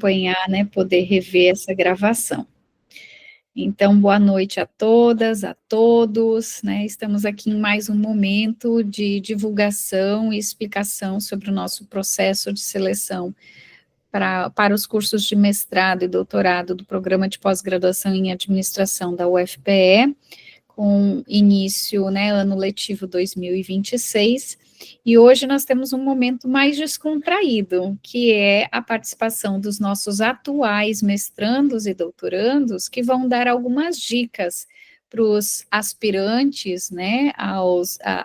acompanhar, né, poder rever essa gravação. Então, boa noite a todas, a todos, né, estamos aqui em mais um momento de divulgação e explicação sobre o nosso processo de seleção para os cursos de mestrado e doutorado do Programa de Pós-Graduação em Administração da UFPE, com início, né, ano letivo 2026, e hoje nós temos um momento mais descontraído, que é a participação dos nossos atuais mestrandos e doutorandos, que vão dar algumas dicas para os aspirantes, né,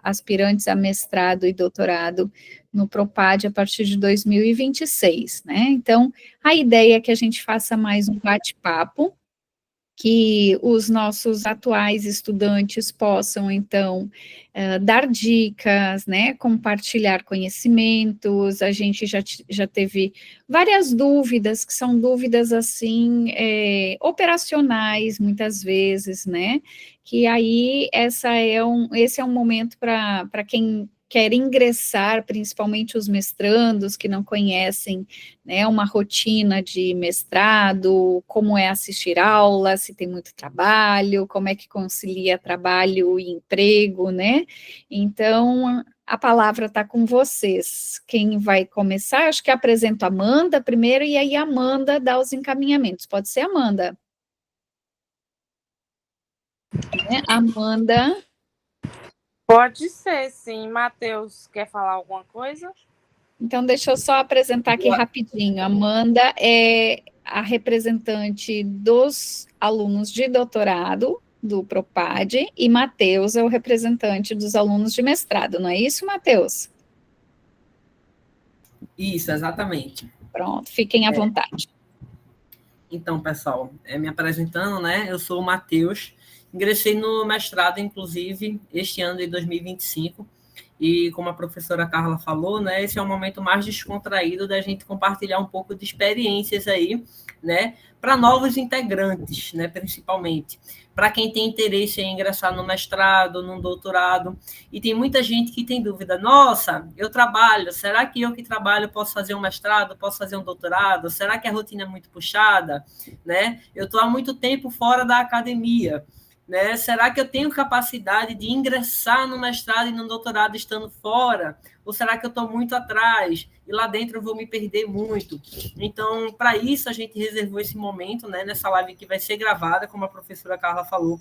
aspirantes a mestrado e doutorado no Propad a partir de 2026, né, então a ideia é que a gente faça mais um bate-papo, que os nossos atuais estudantes possam, então, dar dicas, né, compartilhar conhecimentos. A gente já teve várias dúvidas, que são dúvidas, assim, operacionais, muitas vezes, né, que aí esse é um momento para quem quer ingressar, principalmente os mestrandos que não conhecem, né, uma rotina de mestrado, como é assistir aula, se tem muito trabalho, como é que concilia trabalho e emprego, né? Então, a palavra está com vocês. Quem vai começar? Acho que apresento a Amanda primeiro, e aí a Amanda dá os encaminhamentos. Pode ser, Amanda? Né? Amanda. Pode ser, sim. Matheus, quer falar alguma coisa? Então, deixa eu só apresentar aqui rapidinho. Amanda é a representante dos alunos de doutorado do Propad, e Matheus é o representante dos alunos de mestrado, não é isso, Matheus? Isso, exatamente. Pronto, fiquem à vontade. Então, pessoal, me apresentando, né? Eu sou o Matheus, ingressei no mestrado, inclusive, este ano de 2025, e como a professora Carla falou, né, esse é o momento mais descontraído da gente compartilhar um pouco de experiências aí, né, para novos integrantes, né, principalmente. Para quem tem interesse em ingressar no mestrado, no doutorado, e tem muita gente que tem dúvida, nossa, eu trabalho, será que eu que trabalho posso fazer um mestrado, posso fazer um doutorado? Será que a rotina é muito puxada? Né? Eu estou há muito tempo fora da academia, né? Será que eu tenho capacidade de ingressar no mestrado e no doutorado estando fora? Ou será que eu estou muito atrás e lá dentro eu vou me perder muito? Então, para isso, a gente reservou esse momento, né, nessa live que vai ser gravada, como a professora Carla falou,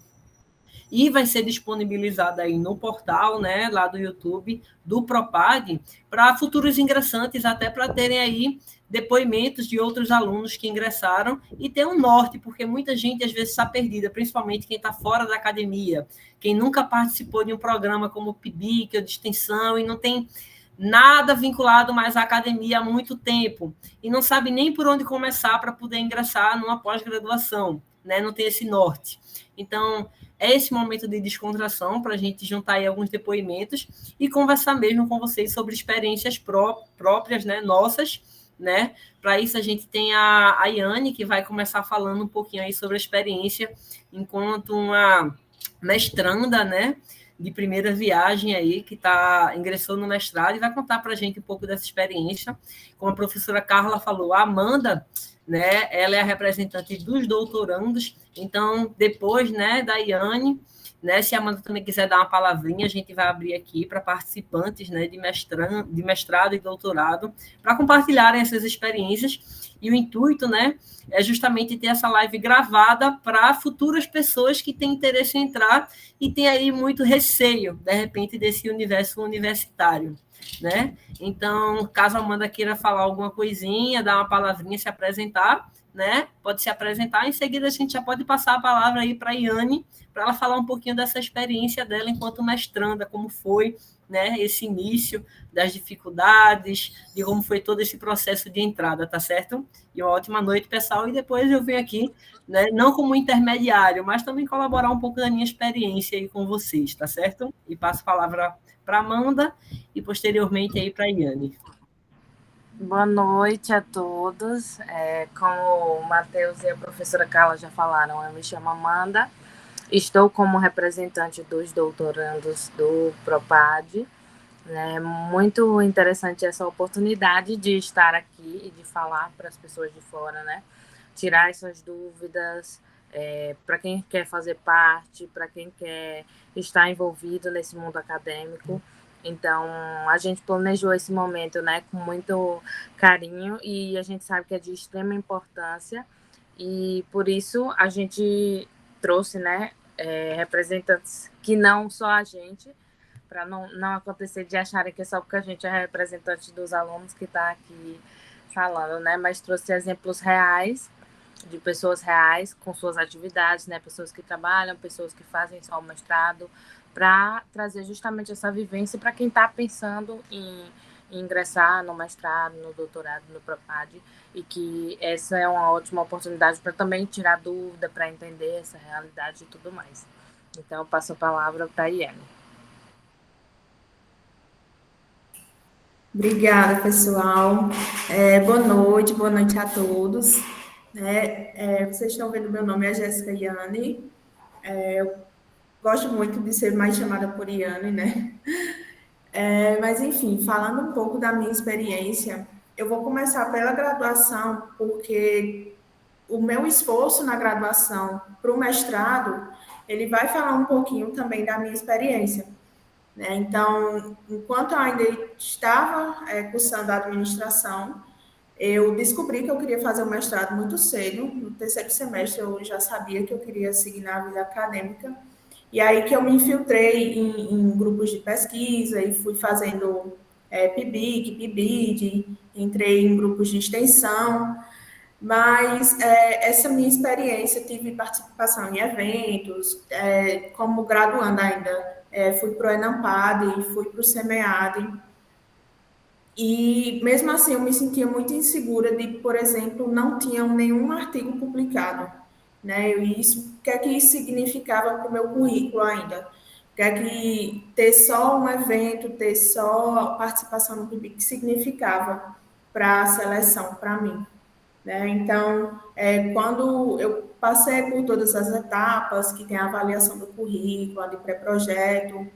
e vai ser disponibilizada aí no portal, né, lá do YouTube, do Propad, para futuros ingressantes, até para terem aí depoimentos de outros alunos que ingressaram e ter um norte, porque muita gente às vezes está perdida, principalmente quem está fora da academia, quem nunca participou de um programa como o PIBIC ou de extensão e não tem nada vinculado mais à academia há muito tempo e não sabe nem por onde começar para poder ingressar numa pós-graduação, né? Não tem esse norte. Então, é esse momento de descontração para a gente juntar aí alguns depoimentos e conversar mesmo com vocês sobre experiências próprias, né, nossas, né? Para isso a gente tem a Yane, que vai começar falando um pouquinho aí sobre a experiência enquanto uma mestranda, né, de primeira viagem aí, que ingressou no mestrado e vai contar para a gente um pouco dessa experiência. Como a professora Carla falou, a Amanda, né, ela é a representante dos doutorandos, então, depois, né, da Yane, né, se a Amanda também quiser dar uma palavrinha, a gente vai abrir aqui para participantes, né, de mestrado e doutorado, para compartilharem essas experiências, e o intuito, né, é justamente ter essa live gravada para futuras pessoas que têm interesse em entrar e têm aí muito receio, de repente, desse universo universitário, né? Então, caso a Amanda queira falar alguma coisinha, dar uma palavrinha, se apresentar, né? Pode se apresentar, em seguida a gente já pode passar a palavra aí para a Yane, para ela falar um pouquinho dessa experiência dela enquanto mestranda, como foi, né, esse início das dificuldades, de como foi todo esse processo de entrada, tá certo? E uma ótima noite, pessoal, e depois eu venho aqui, né, não como intermediário, mas também colaborar um pouco da minha experiência aí com vocês, tá certo? E passo a palavra para Amanda e posteriormente aí para a Yane. Boa noite a todos. Como o Matheus e a professora Carla já falaram, eu me chamo Amanda, estou como representante dos doutorandos do Propad É muito interessante essa oportunidade de estar aqui e de falar para as pessoas de fora, né? Tirar essas dúvidas, para quem quer fazer parte, para quem quer estar envolvido nesse mundo acadêmico. Então, a gente planejou esse momento, né, com muito carinho, e a gente sabe que é de extrema importância, e por isso a gente trouxe, né, representantes que não só a gente, para não acontecer de acharem que é só porque a gente é representante dos alunos que está aqui falando, né? Mas trouxe exemplos reais, de pessoas reais com suas atividades, né? Pessoas que trabalham, pessoas que fazem só o mestrado, para trazer justamente essa vivência para quem está pensando em ingressar no mestrado, no doutorado, no PROPAD, e que essa é uma ótima oportunidade para também tirar dúvida, para entender essa realidade e tudo mais. Então, eu passo a palavra para a Iane. Obrigada, pessoal. Boa noite a todos. Vocês estão vendo, meu nome é Jéssica Iane. Gosto muito de ser mais chamada por Iane, né? Mas, enfim, falando um pouco da minha experiência, eu vou começar pela graduação, porque o meu esforço na graduação para o mestrado, ele vai falar um pouquinho também da minha experiência. Né? Então, enquanto eu ainda estava cursando a administração, eu descobri que eu queria fazer o mestrado muito cedo. No terceiro semestre, eu já sabia que eu queria seguir na vida acadêmica. E aí que eu me infiltrei em grupos de pesquisa e fui fazendo PIBIC, PIBID, entrei em grupos de extensão. Mas essa minha experiência, tive participação em eventos, como graduanda ainda, fui para o ENAMPAD, fui para o SEMEAD, e mesmo assim eu me sentia muito insegura de, por exemplo, não tinha nenhum artigo publicado, né? E isso, o que é que isso significava para o meu currículo ainda? O que é que ter só um evento, ter só participação no PIBIC significava para a seleção, para mim? Né? Então, quando eu passei por todas as etapas, que tem a avaliação do currículo, a de pré-projeto,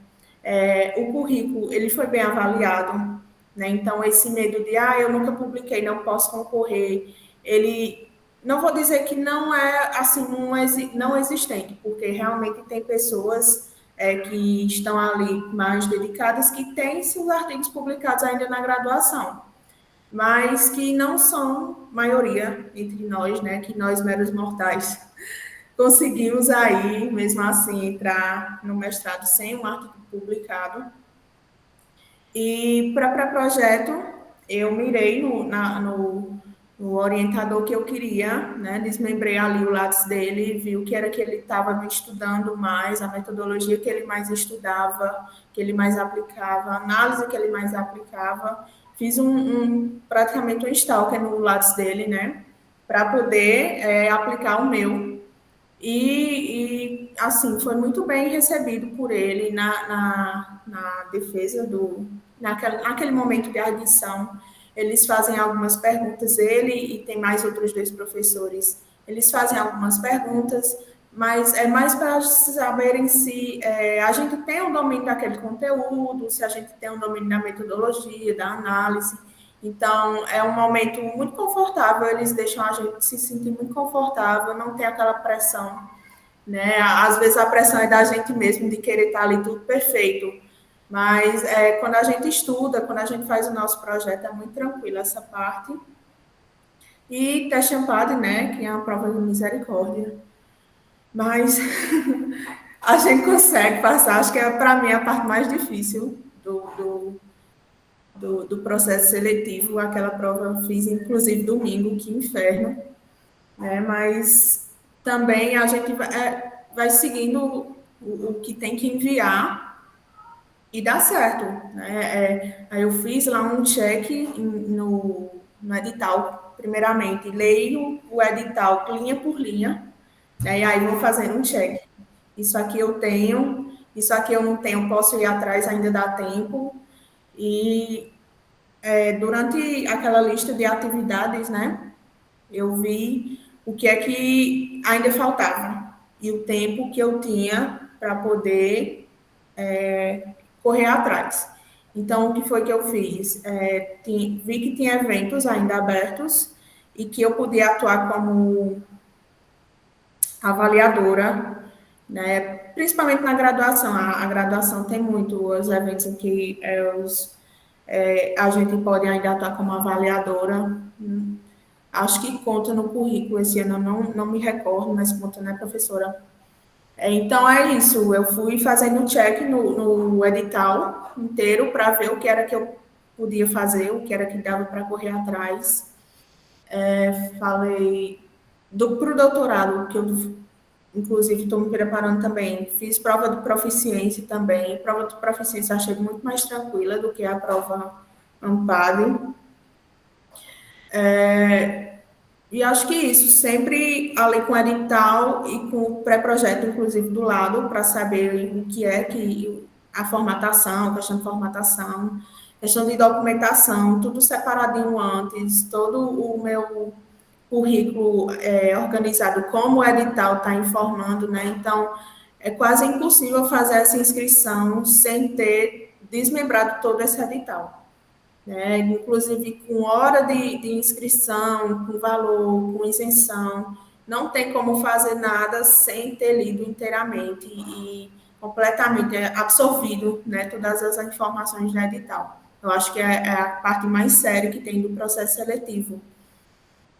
o currículo ele foi bem avaliado, né? Então, esse medo de, eu nunca publiquei, não posso concorrer, ele, não vou dizer que não é, assim, não existente, porque realmente tem pessoas que estão ali mais dedicadas, que têm seus artigos publicados ainda na graduação, mas que não são maioria entre nós, né, que nós meros mortais conseguimos aí, mesmo assim, entrar no mestrado sem um artigo publicado. E para projeto, eu mirei no orientador que eu queria, né, desmembrei ali o Lattes dele, vi o que era que ele estava me estudando mais, a metodologia que ele mais estudava, que ele mais aplicava, a análise que ele mais aplicava. Fiz praticamente um stalker no Lattes dele, né, para poder aplicar o meu. Assim, foi muito bem recebido por ele na defesa naquele momento de audição. Eles fazem algumas perguntas, ele e tem mais outros dois professores, eles fazem algumas perguntas, mas é mais para saberem se a gente tem um domínio daquele conteúdo, se a gente tem um domínio da metodologia, da análise. Então, é um momento muito confortável, eles deixam a gente se sentir muito confortável, não tem aquela pressão, né? Às vezes a pressão é da gente mesmo, de querer estar ali tudo perfeito, mas quando a gente estuda, quando a gente faz o nosso projeto, é muito tranquilo essa parte. E teste Ampad, né, que é uma prova de misericórdia. Mas a gente consegue passar, acho que para mim a parte mais difícil do processo seletivo, aquela prova eu fiz, inclusive, domingo, que inferno, né? Mas também a gente vai seguindo o que tem que enviar e dá certo, né? Aí eu fiz lá um check no edital, primeiramente, leio o edital linha por linha, né? E aí vou fazendo um check. Isso aqui eu tenho, isso aqui eu não tenho, posso ir atrás, ainda dá tempo. E durante aquela lista de atividades, né, eu vi o que é que ainda faltava e o tempo que eu tinha para poder correr atrás. Então, o que foi que eu fiz? Vi que tinha eventos ainda abertos e que eu podia atuar como avaliadora, né? Principalmente na graduação. A graduação tem muitos eventos em que a gente pode ainda atuar como avaliadora. Acho que conta no currículo esse ano, eu não me recordo, mas conta, né, professora? Então é isso, eu fui fazendo check no edital inteiro para ver o que era que eu podia fazer, o que era que dava para correr atrás. Falei para o doutorado, que eu inclusive estou me preparando também, fiz prova de proficiência também, prova de proficiência achei muito mais tranquila do que a prova AMPAD. E acho que isso, sempre ali com o edital e com o pré-projeto, inclusive, do lado, para saber o que é que a formatação, questão de formatação, questão de documentação, tudo separadinho antes, todo o meu currículo organizado, como o edital está informando, né? Então, é quase impossível fazer essa inscrição sem ter desmembrado todo esse edital. Né? Inclusive com hora de inscrição, com valor, com isenção, não tem como fazer nada sem ter lido inteiramente e completamente absorvido, né, todas as informações do edital. Eu acho que é a parte mais séria que tem do processo seletivo.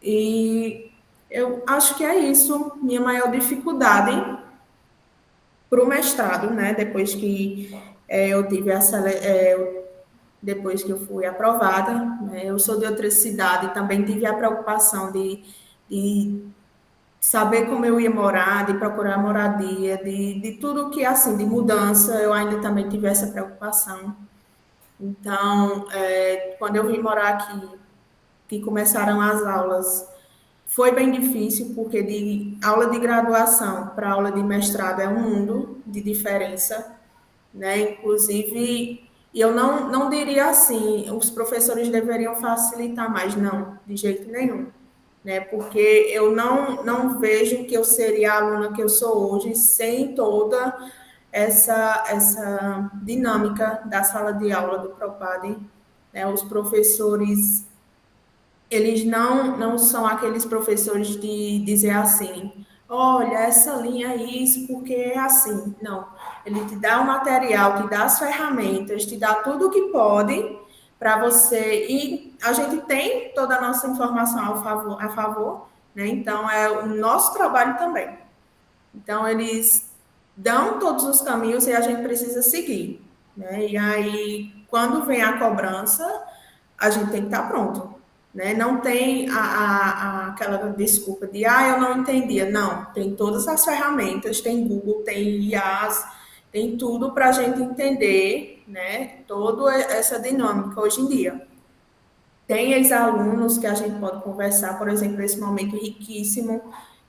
E eu acho que é isso, minha maior dificuldade para o mestrado, né, depois que eu tive depois que eu fui aprovada, né? Eu sou de outra cidade, também tive a preocupação de saber como eu ia morar, de procurar moradia, de tudo que, assim, de mudança, eu ainda também tive essa preocupação. Então, quando eu vim morar aqui, que começaram as aulas, foi bem difícil, porque de aula de graduação para aula de mestrado é um mundo de diferença, né? Inclusive, eu não diria assim, os professores deveriam facilitar mais, não, de jeito nenhum, né? Porque eu não vejo que eu seria a aluna que eu sou hoje sem toda essa dinâmica da sala de aula do Propad, né? Os professores, eles não são aqueles professores de dizer assim, olha, essa linha é isso, porque é assim. Não, ele te dá o material, te dá as ferramentas, te dá tudo o que pode para você, e a gente tem toda a nossa informação a favor, né? Então, é o nosso trabalho também. Então, eles dão todos os caminhos e a gente precisa seguir, né? E aí, quando vem a cobrança, a gente tem que estar pronto, né? Não tem aquela desculpa de, eu não entendia. Não, tem todas as ferramentas, tem Google, tem IAs, tem tudo para a gente entender, né? Toda essa dinâmica hoje em dia. Tem ex-alunos que a gente pode conversar, por exemplo, esse momento riquíssimo.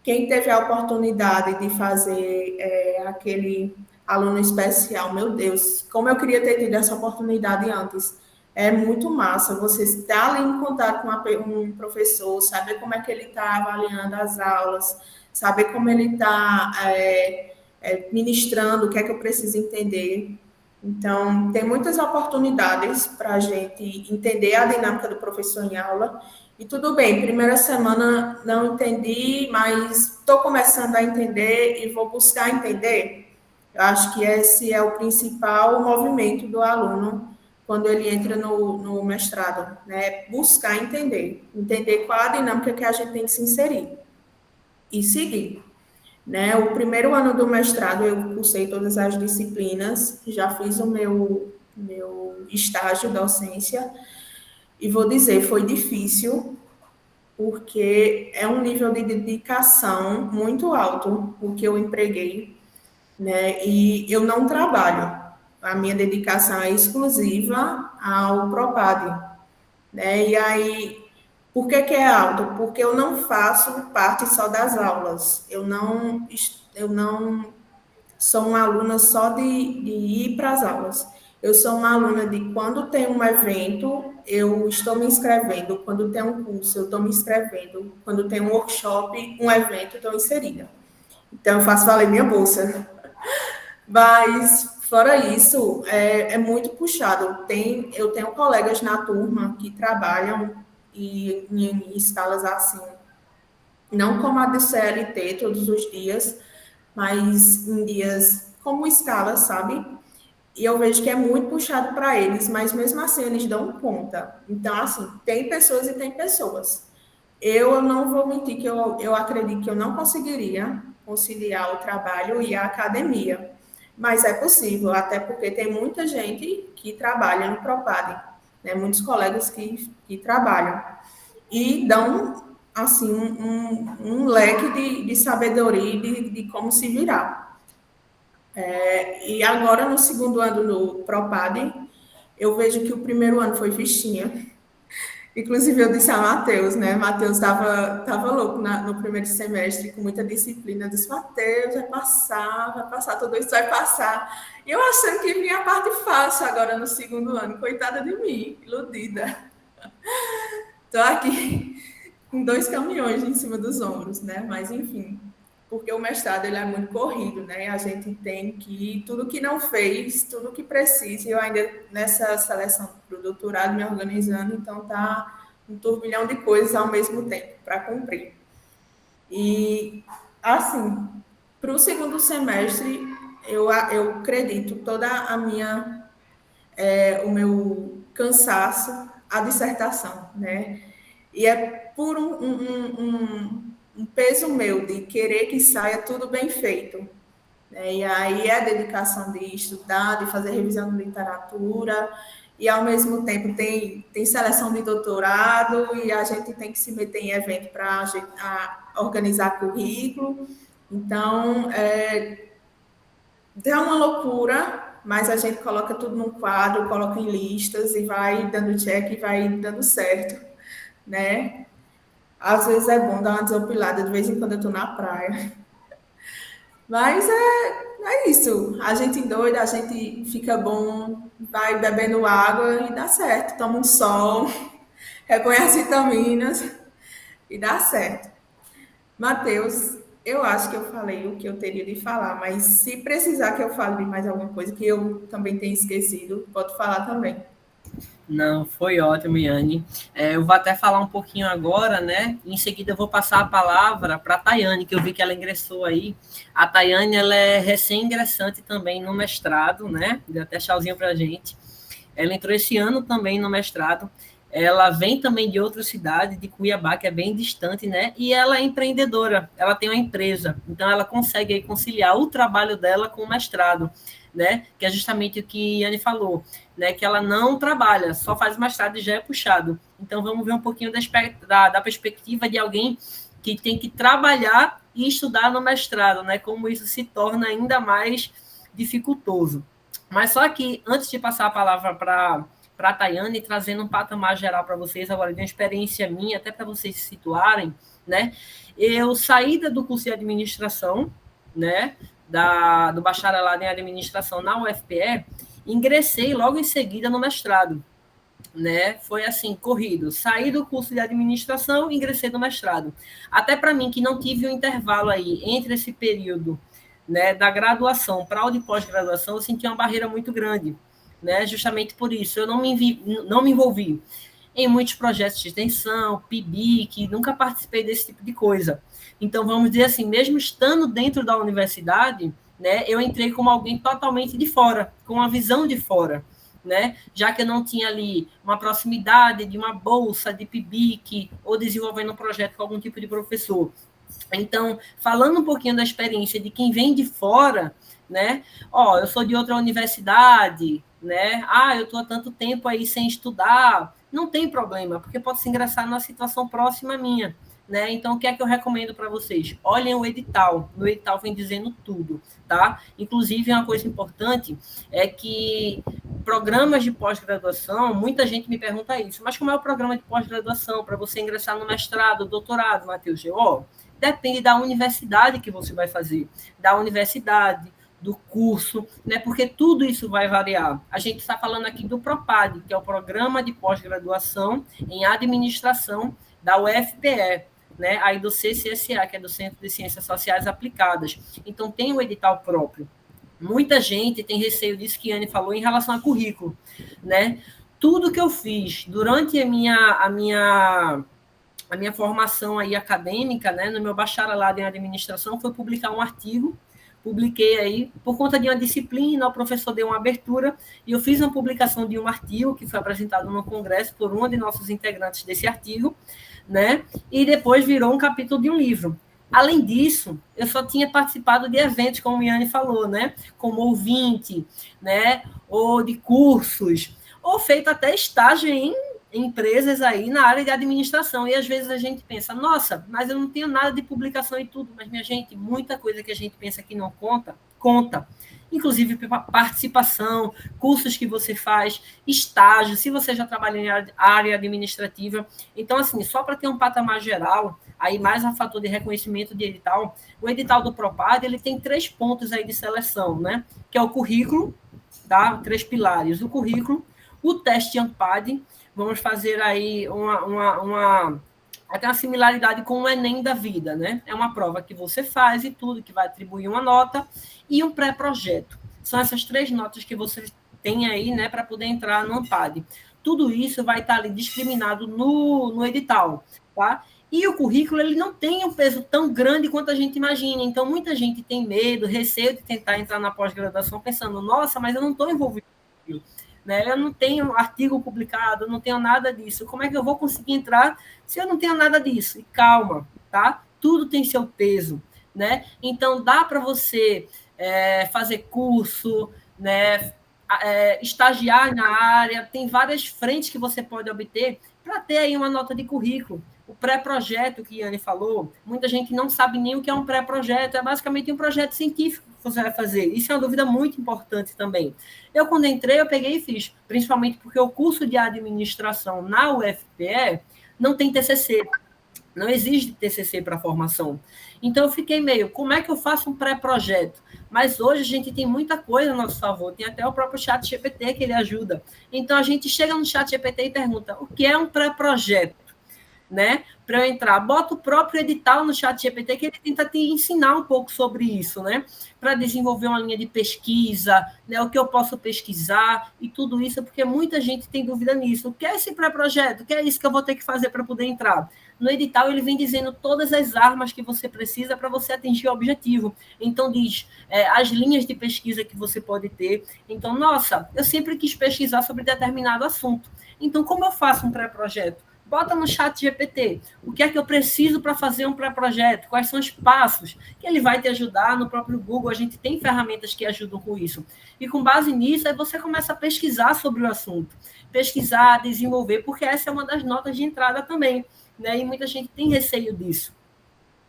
Quem teve a oportunidade de fazer aquele aluno especial, meu Deus, como eu queria ter tido essa oportunidade antes. É muito massa você estar ali em contato com um professor, saber como é que ele está avaliando as aulas, saber como ele está ministrando, o que é que eu preciso entender. Então, tem muitas oportunidades para a gente entender a dinâmica do professor em aula. E tudo bem, primeira semana não entendi, mas estou começando a entender e vou buscar entender. Eu acho que esse é o principal movimento do aluno quando ele entra no mestrado, né? Buscar entender qual a dinâmica que a gente tem que se inserir e seguir. Né? O primeiro ano do mestrado eu cursei todas as disciplinas, já fiz o meu estágio de docência e vou dizer, foi difícil, porque é um nível de dedicação muito alto o que eu empreguei, né? E eu não trabalho, a minha dedicação é exclusiva ao Propad, né? E aí, por que é alto? Porque eu não faço parte só das aulas, eu não sou uma aluna só de ir para as aulas. Eu sou uma aluna de quando tem um evento, eu estou me inscrevendo. Quando tem um curso, eu estou me inscrevendo. Quando tem um workshop, um evento, eu estou inserida. Então, eu faço valer minha bolsa. Mas Fora isso, é muito puxado. Eu tenho colegas na turma que trabalham em escalas assim, não como a do CLT todos os dias, mas em dias como escala, sabe? E eu vejo que é muito puxado para eles, mas mesmo assim eles dão conta. Então, assim, tem pessoas e tem pessoas. Eu não vou mentir que eu acredito que eu não conseguiria conciliar o trabalho e a academia, mas é possível, até porque tem muita gente que trabalha no Propad, né? Muitos colegas que trabalham e dão assim um leque de sabedoria e de como se virar. E agora, no segundo ano no Propad, eu vejo que o primeiro ano foi fichinha. Inclusive, eu disse a Matheus, né? Matheus tava louco no primeiro semestre, com muita disciplina. Eu disse, Matheus, vai passar, tudo isso vai passar. E eu achando que vinha a parte fácil agora no segundo ano. Coitada de mim, iludida. Estou aqui com 2 caminhões em cima dos ombros, né? Mas, enfim, porque o mestrado ele é muito corrido, né? A gente tem que, tudo que não fez, tudo que precisa, eu ainda nessa seleção para o doutorado me organizando, então tá um turbilhão de coisas ao mesmo tempo para cumprir. E, assim, para o segundo semestre, eu acredito toda a minha, o meu cansaço, a dissertação, né? E é por um peso meu de querer que saia tudo bem feito, né? E aí é a dedicação de estudar, de fazer revisão de literatura, e ao mesmo tempo tem seleção de doutorado, e a gente tem que se meter em evento para organizar currículo. Então, dá uma loucura, mas a gente coloca tudo num quadro, coloca em listas e vai dando check e vai dando certo, né? Às vezes é bom dar uma desopilada, de vez em quando eu tô na praia. Mas é isso. A gente doida, a gente fica bom, vai bebendo água e dá certo. Toma um sol, repõe as vitaminas e dá certo. Matheus, eu acho que eu falei o que eu teria de falar, mas se precisar que eu fale de mais alguma coisa que eu também tenha esquecido, pode falar também. Não, foi ótimo, Yane. Eu vou até falar um pouquinho agora, né? Em seguida eu vou passar a palavra para a Tayane, que eu vi que ela ingressou aí. A Tayane, ela é recém-ingressante também no mestrado, né? Deu até tchauzinho para a gente. Ela entrou esse ano também no mestrado. Ela vem também de outra cidade, de Cuiabá, que é bem distante, né? E ela é empreendedora, ela tem uma empresa. Então, ela consegue aí conciliar o trabalho dela com o mestrado, né? Que é justamente o que a Yane falou, né? Que ela não trabalha, só faz o mestrado e já é puxado. Então, vamos ver um pouquinho da perspectiva de alguém que tem que trabalhar e estudar no mestrado, né? Como isso se torna ainda mais dificultoso. Mas só que, antes de passar a palavra para a Tayane, trazendo um patamar geral para vocês agora, de uma experiência minha, até para vocês se situarem, né? Eu saí do curso de administração, né? Do bacharelado em administração na UFPE, ingressei logo em seguida no mestrado, né? Foi assim, corrido. Saí do curso de administração, ingressei no mestrado. Até para mim, que não tive um intervalo aí entre esse período, né, da graduação para o de pós-graduação, eu senti uma barreira muito grande, né? Justamente por isso, eu não me envolvi em muitos projetos de extensão, PIBIC, nunca participei desse tipo de coisa. Então, vamos dizer assim, mesmo estando dentro da universidade, né, eu entrei como alguém totalmente de fora, com uma visão de fora, né? Já que eu não tinha ali uma proximidade de uma bolsa de PIBIC ou desenvolvendo um projeto com algum tipo de professor. Então, falando um pouquinho da experiência de quem vem de fora, né? Eu sou de outra universidade, né? Eu estou há tanto tempo aí sem estudar. Não tem problema, porque pode se ingressar numa situação próxima à minha, né? Então, o que é que eu recomendo para vocês? Olhem o edital. No edital vem dizendo tudo, tá? Inclusive, uma coisa importante é que programas de pós-graduação, muita gente me pergunta isso, mas como é o programa de pós-graduação para você ingressar no mestrado, doutorado, Matheus? Depende da universidade que você vai fazer, da universidade, do curso, né? Porque tudo isso vai variar. A gente está falando aqui do PROPAD, que é o Programa de Pós-Graduação em Administração da UFPE, né? Aí do CCSA, que é do Centro de Ciências Sociais Aplicadas. Então, tem um edital próprio. Muita gente tem receio disso que a Anne falou em relação a currículo, né? Tudo que eu fiz durante a minha formação aí acadêmica, né, no meu bacharelado em administração, foi publicar um artigo. Publiquei aí, por conta de uma disciplina, o professor deu uma abertura, e eu fiz uma publicação de um artigo que foi apresentado no congresso por um de nossos integrantes desse artigo, né, e depois virou um capítulo de um livro. Além disso, eu só tinha participado de eventos, como o Yane falou, né, como ouvinte, né, ou de cursos, ou feito até estágio em empresas aí na área de administração. E às vezes a gente pensa, nossa, mas eu não tenho nada de publicação e tudo. Mas, minha gente, muita coisa que a gente pensa que não conta, conta. Inclusive participação, cursos que você faz, estágio, se você já trabalha em área administrativa. Então, assim, só para ter um patamar geral, aí mais a fator de reconhecimento de edital, o edital do Propad, ele tem 3 pontos aí de seleção, né? Que é o currículo, tá? 3 pilares. O currículo, o teste ANPAD, vamos fazer aí até uma similaridade com o Enem da vida, né? É uma prova que você faz e tudo, que vai atribuir uma nota, e um pré-projeto. São essas 3 notas que você tem aí, né, para poder entrar no ANPAD. Tudo isso vai estar ali discriminado no edital, tá? E o currículo, ele não tem um peso tão grande quanto a gente imagina. Então, muita gente tem medo, receio de tentar entrar na pós-graduação pensando, nossa, mas eu não estou envolvido com aquilo. Né? Eu não tenho artigo publicado, eu não tenho nada disso. Como é que eu vou conseguir entrar se eu não tenho nada disso? E calma, tá? Tudo tem seu peso, né? Então, dá para você fazer curso, né? Estagiar na área, tem várias frentes que você pode obter para ter aí uma nota de currículo. O pré-projeto que a Yane falou, muita gente não sabe nem o que é um pré-projeto, é basicamente um projeto científico que você vai fazer. Isso é uma dúvida muito importante também. Eu, quando entrei, eu peguei e fiz, principalmente porque o curso de administração na UFPE não tem TCC, não existe TCC para formação. Então, eu fiquei meio, como é que eu faço um pré-projeto? Mas hoje a gente tem muita coisa a nosso favor, tem até o próprio ChatGPT que ele ajuda. Então, a gente chega no ChatGPT e pergunta, o que é um pré-projeto? Né? Para eu entrar, bota o próprio edital no ChatGPT, que ele tenta te ensinar um pouco sobre isso, né? Para desenvolver uma linha de pesquisa, né? O que eu posso pesquisar e tudo isso, porque muita gente tem dúvida nisso. O que é esse pré-projeto? O que é isso que eu vou ter que fazer para poder entrar? No edital, ele vem dizendo todas as armas que você precisa para você atingir o objetivo. Então, diz as linhas de pesquisa que você pode ter. Então, nossa, eu sempre quis pesquisar sobre determinado assunto. Então, como eu faço um pré-projeto? Bota no ChatGPT o que é que eu preciso para fazer um pré-projeto, quais são os passos, que ele vai te ajudar. No próprio Google, a gente tem ferramentas que ajudam com isso. E com base nisso, aí você começa a pesquisar sobre o assunto, pesquisar, desenvolver, porque essa é uma das notas de entrada também, né? E muita gente tem receio disso.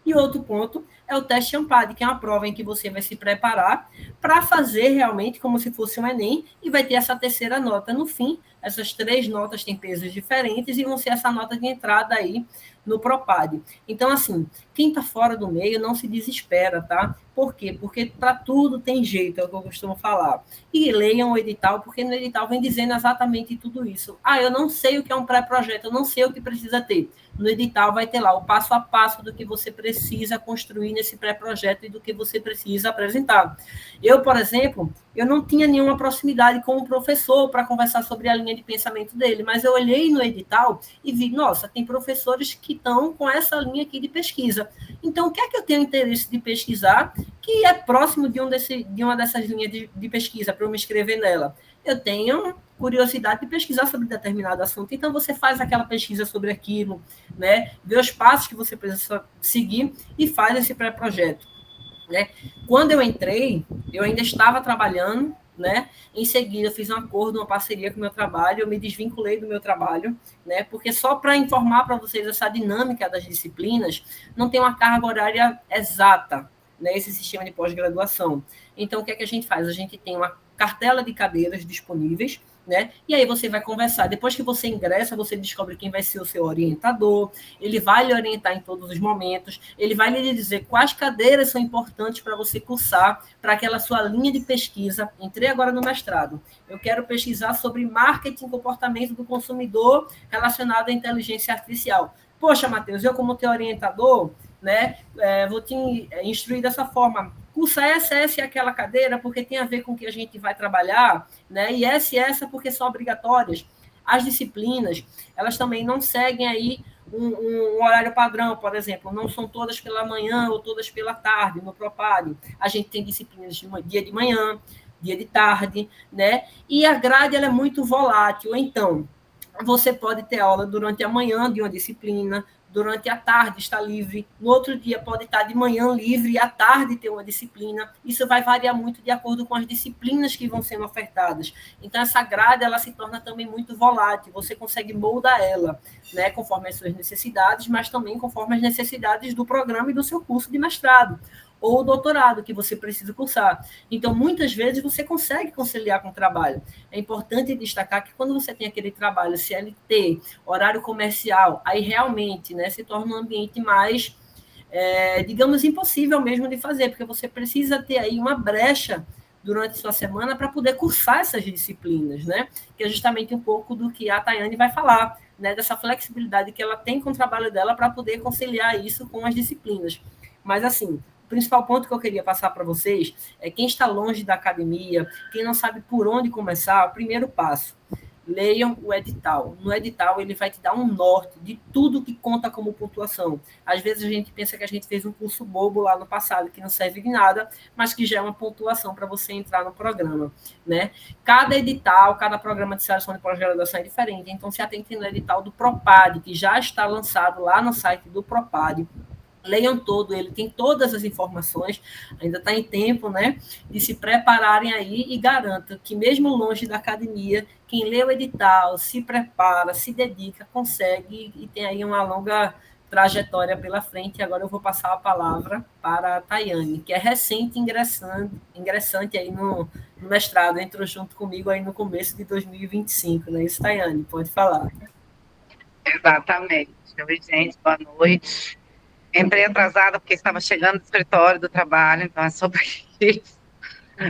E outro ponto é o teste ANPAD, que é uma prova em que você vai se preparar para fazer realmente como se fosse um Enem e vai ter essa terceira nota no fim. Essas 3 notas têm pesos diferentes e vão ser essa nota de entrada aí no Propad. Então, assim, quem está fora do meio não se desespera, tá? Por quê? Porque para tudo tem jeito, é o que eu costumo falar. E leiam o edital, porque no edital vem dizendo exatamente tudo isso. Ah, eu não sei o que é um pré-projeto, eu não sei o que precisa ter. No edital vai ter lá o passo a passo do que você precisa construir nesse pré-projeto e do que você precisa apresentar. Eu, por exemplo, eu não tinha nenhuma proximidade com o professor para conversar sobre a linha de pensamento dele, mas eu olhei no edital e vi, nossa, tem professores que estão com essa linha aqui de pesquisa. Então, o que é que eu tenho interesse de pesquisar que é próximo de uma dessas linhas de pesquisa para eu me inscrever nela? Eu tenho curiosidade de pesquisar sobre determinado assunto, então você faz aquela pesquisa sobre aquilo, né? Vê os passos que você precisa seguir e faz esse pré-projeto, né? Quando eu entrei, eu ainda estava trabalhando, né? Em seguida, eu fiz um acordo, uma parceria com o meu trabalho, eu me desvinculei do meu trabalho, né? Porque só para informar para vocês essa dinâmica das disciplinas, não tem uma carga horária exata, né? Esse sistema de pós-graduação. Então, o que é que a gente faz? A gente tem uma cartela de cadeiras disponíveis, né? E aí você vai conversar. Depois que você ingressa, você descobre quem vai ser o seu orientador, ele vai lhe orientar em todos os momentos, ele vai lhe dizer quais cadeiras são importantes para você cursar, para aquela sua linha de pesquisa. Entrei agora no mestrado. Eu quero pesquisar sobre marketing e comportamento do consumidor relacionado à inteligência artificial. Poxa, Matheus, eu como teu orientador, né, vou te instruir dessa forma. cursar essa e aquela cadeira porque tem a ver com o que a gente vai trabalhar, né? E essa porque são obrigatórias. As disciplinas, elas também não seguem aí um horário padrão, por exemplo, não são todas pela manhã ou todas pela tarde, no Propad. A gente tem disciplinas de dia de manhã, dia de tarde, né? E a grade ela é muito volátil, então você pode ter aula durante a manhã de uma disciplina, durante a tarde está livre, no outro dia pode estar de manhã livre e à tarde ter uma disciplina. Isso vai variar muito de acordo com as disciplinas que vão sendo ofertadas. Então, essa grade ela se torna também muito volátil, você consegue moldar ela, né, conforme as suas necessidades, mas também conforme as necessidades do programa e do seu curso de mestrado ou doutorado que você precisa cursar. Então, muitas vezes, você consegue conciliar com o trabalho. É importante destacar que quando você tem aquele trabalho CLT, horário comercial, aí realmente, né, se torna um ambiente mais, digamos, impossível mesmo de fazer, porque você precisa ter aí uma brecha durante sua semana para poder cursar essas disciplinas, né? Que é justamente um pouco do que a Tayane vai falar, né, dessa flexibilidade que ela tem com o trabalho dela para poder conciliar isso com as disciplinas. Mas, assim, o principal ponto que eu queria passar para vocês é quem está longe da academia, quem não sabe por onde começar, o primeiro passo, leiam o edital. No edital, ele vai te dar um norte de tudo que conta como pontuação. Às vezes, a gente pensa que a gente fez um curso bobo lá no passado, que não serve de nada, mas que já é uma pontuação para você entrar no programa, né? Cada edital, cada programa de seleção de pós-graduação é diferente, então se atentem no edital do Propad, que já está lançado lá no site do Propad. Leiam todo, ele tem todas as informações, ainda está em tempo, né, de se prepararem aí e garanto que mesmo longe da academia, quem lê o edital, se prepara, se dedica, consegue e tem aí uma longa trajetória pela frente. E agora eu vou passar a palavra para a Tayane, que é recente ingressante aí no mestrado, entrou junto comigo aí no começo de 2025, né? Isso, Tayane, pode falar. Exatamente. Oi, gente, boa noite. Entrei atrasada porque estava chegando do escritório do trabalho, então é sobre isso.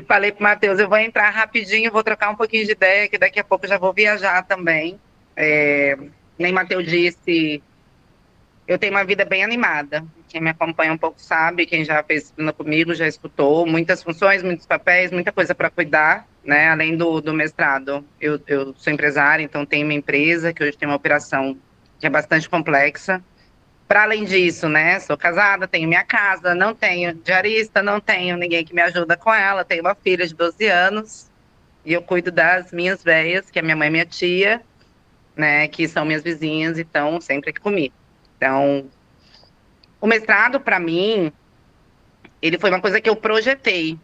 Falei para o Matheus, eu vou entrar rapidinho, vou trocar um pouquinho de ideia, que daqui a pouco eu já vou viajar também. Nem Matheus disse, eu tenho uma vida bem animada. Quem me acompanha um pouco sabe, quem já fez disciplina comigo já escutou. Muitas funções, muitos papéis, muita coisa para cuidar, né? Além do mestrado, eu sou empresária, então tenho uma empresa que hoje tem uma operação que é bastante complexa. Para além disso, né, sou casada, tenho minha casa, não tenho diarista, não tenho ninguém que me ajuda com ela, tenho uma filha de 12 anos e eu cuido das minhas velhas, que é minha mãe e minha tia, né, que são minhas vizinhas e estão sempre aqui comigo. Então, o mestrado, para mim, ele foi uma coisa que eu projetei,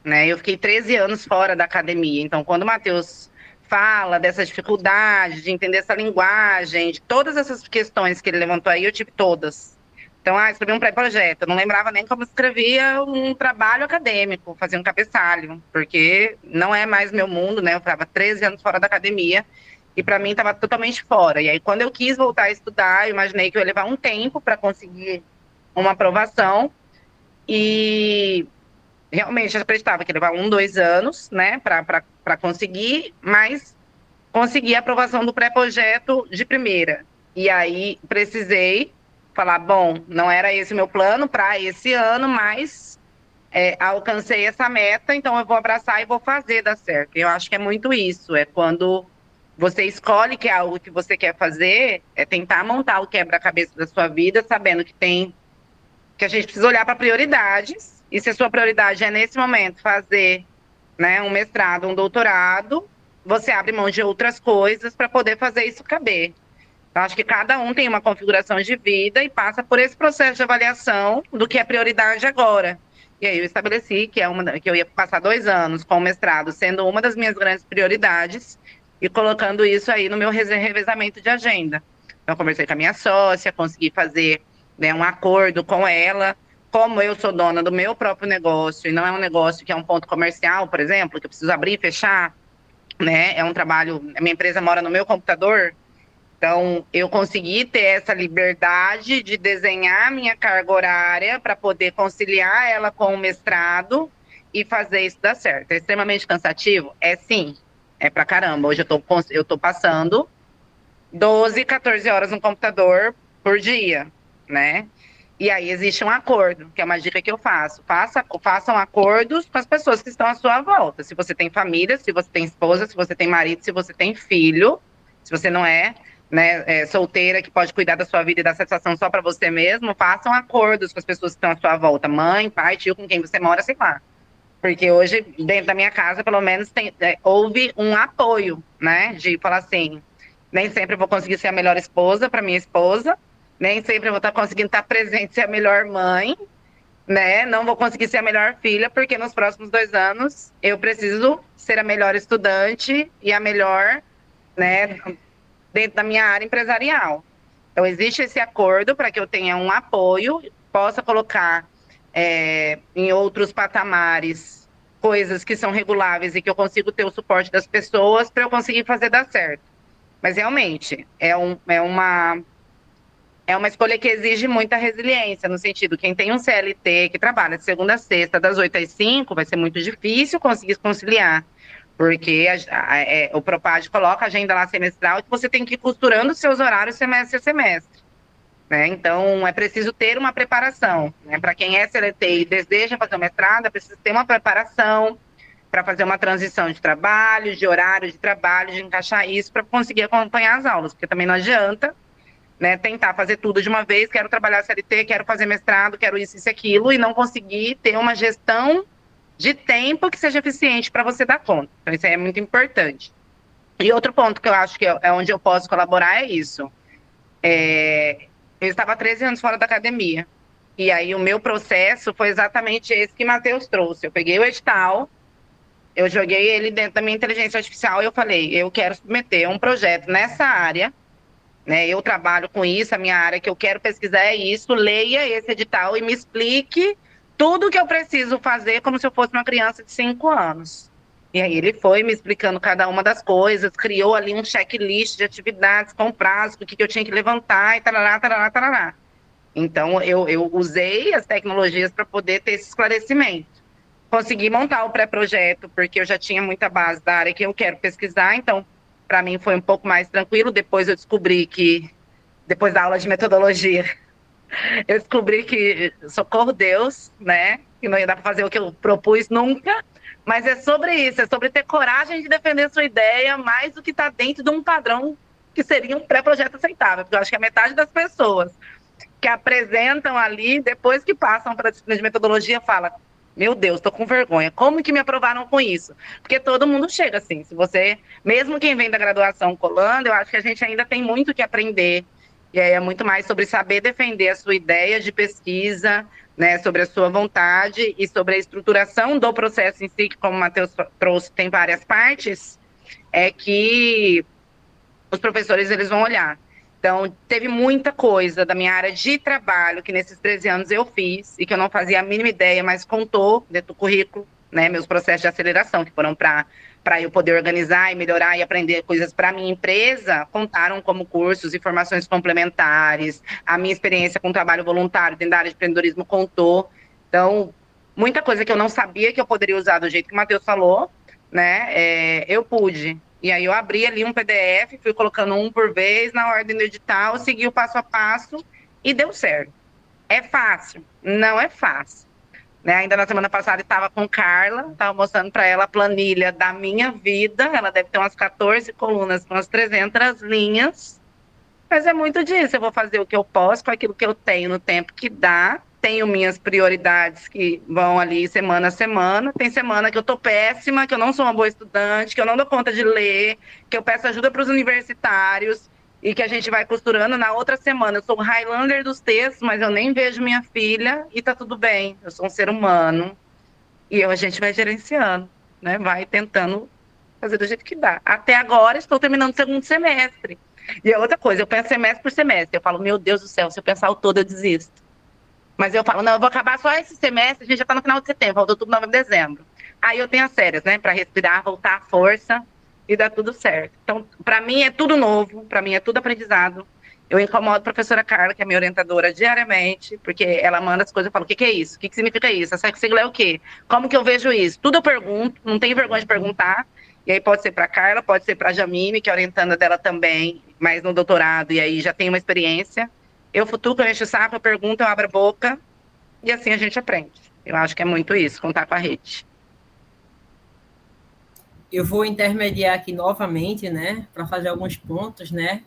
né, eu fiquei 13 anos fora da academia, então quando o Matheus fala dessa dificuldade de entender essa linguagem, de todas essas questões que ele levantou aí, eu tive todas. Então, escrevi um pré-projeto, eu não lembrava nem como escrevia um trabalho acadêmico, fazia um cabeçalho, porque não é mais meu mundo, né? Eu estava 13 anos fora da academia, e para mim estava totalmente fora. E aí, quando eu quis voltar a estudar, eu imaginei que eu ia levar um tempo para conseguir uma aprovação, e realmente eu acreditava que ia levar 1, 2 anos, né, para conseguir, mas consegui a aprovação do pré-projeto de primeira. E aí precisei falar, bom, não era esse o meu plano para esse ano, mas alcancei essa meta, então eu vou abraçar e vou fazer dar certo. Eu acho que é muito isso, é quando você escolhe que é algo que você quer fazer, é tentar montar o quebra-cabeça da sua vida, sabendo que a gente precisa olhar para prioridades. E se a sua prioridade é, nesse momento, fazer, né, um mestrado, um doutorado, você abre mão de outras coisas para poder fazer isso caber. Então, acho que cada um tem uma configuração de vida e passa por esse processo de avaliação do que é prioridade agora. E aí eu estabeleci que eu ia passar 2 anos com o mestrado, sendo uma das minhas grandes prioridades, e colocando isso aí no meu revezamento de agenda. Então, eu conversei com a minha sócia, consegui fazer, né, um acordo com ela. Como eu sou dona do meu próprio negócio, e não é um negócio que é um ponto comercial, por exemplo, que eu preciso abrir e fechar, né? É um trabalho, a minha empresa mora no meu computador, então eu consegui ter essa liberdade de desenhar a minha carga horária para poder conciliar ela com o mestrado e fazer isso dar certo. É extremamente cansativo? É sim, é pra caramba. Hoje eu tô passando 12, 14 horas no computador por dia, né? E aí existe um acordo, que é uma dica que eu faço. Façam acordos com as pessoas que estão à sua volta. Se você tem família, se você tem esposa, se você tem marido, se você tem filho, se você não é, né, solteira, que pode cuidar da sua vida e da satisfação só para você mesmo, façam acordos com as pessoas que estão à sua volta. Mãe, pai, tio, com quem você mora, sei lá. Porque hoje, dentro da minha casa, pelo menos, houve um apoio, né? De falar assim, nem sempre eu vou conseguir ser a melhor esposa para minha esposa, nem sempre eu vou estar conseguindo estar presente, ser a melhor mãe, né? Não vou conseguir ser a melhor filha, porque nos próximos 2 anos eu preciso ser a melhor estudante e a melhor, né, dentro da minha área empresarial. Então, existe esse acordo para que eu tenha um apoio, possa colocar em outros patamares coisas que são reguláveis e que eu consigo ter o suporte das pessoas para eu conseguir fazer dar certo. Mas, realmente, é uma escolha que exige muita resiliência, no sentido, quem tem um CLT, que trabalha de segunda a sexta, das 8 às 5, vai ser muito difícil conseguir conciliar, porque o Propad coloca a agenda lá semestral e você tem que ir costurando seus horários semestre a semestre. Né? Então, é preciso ter uma preparação. Né? Para quem é CLT e deseja fazer o mestrado, é preciso ter uma preparação para fazer uma transição de trabalho, de horário de trabalho, de encaixar isso para conseguir acompanhar as aulas, porque também não adianta, né, tentar fazer tudo de uma vez, quero trabalhar CLT, quero fazer mestrado, quero isso e aquilo, e não conseguir ter uma gestão de tempo que seja eficiente para você dar conta. Então, isso aí é muito importante. E outro ponto que eu acho que é onde eu posso colaborar é isso. Eu estava há 13 anos fora da academia. E aí o meu processo foi exatamente esse que Matheus trouxe. Eu peguei o edital, eu joguei ele dentro da minha inteligência artificial e eu falei, eu quero submeter um projeto nessa área, né? Eu trabalho com isso, a minha área que eu quero pesquisar é isso, leia esse edital e me explique tudo que eu preciso fazer como se eu fosse uma criança de 5 anos. E aí ele foi me explicando cada uma das coisas, criou ali um checklist de atividades com prazo, do que eu tinha que levantar e tarará, tarará, tarará. Então, eu usei as tecnologias para poder ter esse esclarecimento. Consegui montar o pré-projeto, porque eu já tinha muita base da área que eu quero pesquisar, então, para mim foi um pouco mais tranquilo. Depois eu descobri que, depois da aula de metodologia, eu descobri que, socorro Deus, né, que não ia dar para fazer o que eu propus nunca, mas é sobre isso, é sobre ter coragem de defender sua ideia, mais do que está dentro de um padrão que seria um pré-projeto aceitável, porque eu acho que a metade das pessoas que apresentam ali, depois que passam para a disciplina de metodologia, fala, meu Deus, estou com vergonha, como que me aprovaram com isso? Porque todo mundo chega assim, se você, mesmo quem vem da graduação colando, eu acho que a gente ainda tem muito que aprender, e aí é muito mais sobre saber defender a sua ideia de pesquisa, né, sobre a sua vontade e sobre a estruturação do processo em si, que como o Matheus trouxe, tem várias partes, é que os professores eles vão olhar. Então, teve muita coisa da minha área de trabalho que nesses 13 anos eu fiz e que eu não fazia a mínima ideia, mas contou dentro do currículo, né, meus processos de aceleração, que foram para eu poder organizar e melhorar e aprender coisas para a minha empresa, contaram como cursos e formações complementares, a minha experiência com trabalho voluntário dentro da área de empreendedorismo contou. Então, muita coisa que eu não sabia que eu poderia usar do jeito que o Matheus falou, né, eu pude. E aí eu abri ali um PDF, fui colocando um por vez na ordem do edital, segui o passo a passo e deu certo. É fácil? Não é fácil. Né? Ainda na semana passada estava com Carla, estava mostrando para ela a planilha da minha vida, ela deve ter umas 14 colunas com umas 300 linhas, mas é muito disso, eu vou fazer o que eu posso com aquilo que eu tenho no tempo que dá, tenho minhas prioridades que vão ali semana a semana, tem semana que eu tô péssima, que eu não sou uma boa estudante, que eu não dou conta de ler, que eu peço ajuda para os universitários, e que a gente vai costurando. Na outra semana, eu sou o Highlander dos textos, mas eu nem vejo minha filha, e tá tudo bem, eu sou um ser humano, e a gente vai gerenciando, né? Vai tentando fazer do jeito que dá. Até agora, estou terminando o segundo semestre. E a outra coisa, eu penso semestre por semestre, eu falo, meu Deus do céu, se eu pensar o todo, eu desisto. Mas eu falo, não, eu vou acabar só esse semestre, a gente já tá no final de setembro, falta outubro, novembro, dezembro. Aí eu tenho as férias, né, para respirar, voltar à força, e dá tudo certo. Então, para mim é tudo novo, para mim é tudo aprendizado. Eu incomodo a professora Carla, que é minha orientadora, diariamente, porque ela manda as coisas, eu falo, o que é isso? O que significa isso? Essa sigla é o quê? Como que eu vejo isso? Tudo eu pergunto, não tenho vergonha de perguntar, e aí pode ser para Carla, pode ser para a Jamime, que é orientanda dela também, mas no doutorado, e aí já tem uma experiência, Eu futuco, eu encho o saco, eu pergunto, eu abro a boca, e assim a gente aprende. Eu acho que é muito isso, contar com a rede. Eu vou intermediar aqui novamente, né, para fazer alguns pontos, né?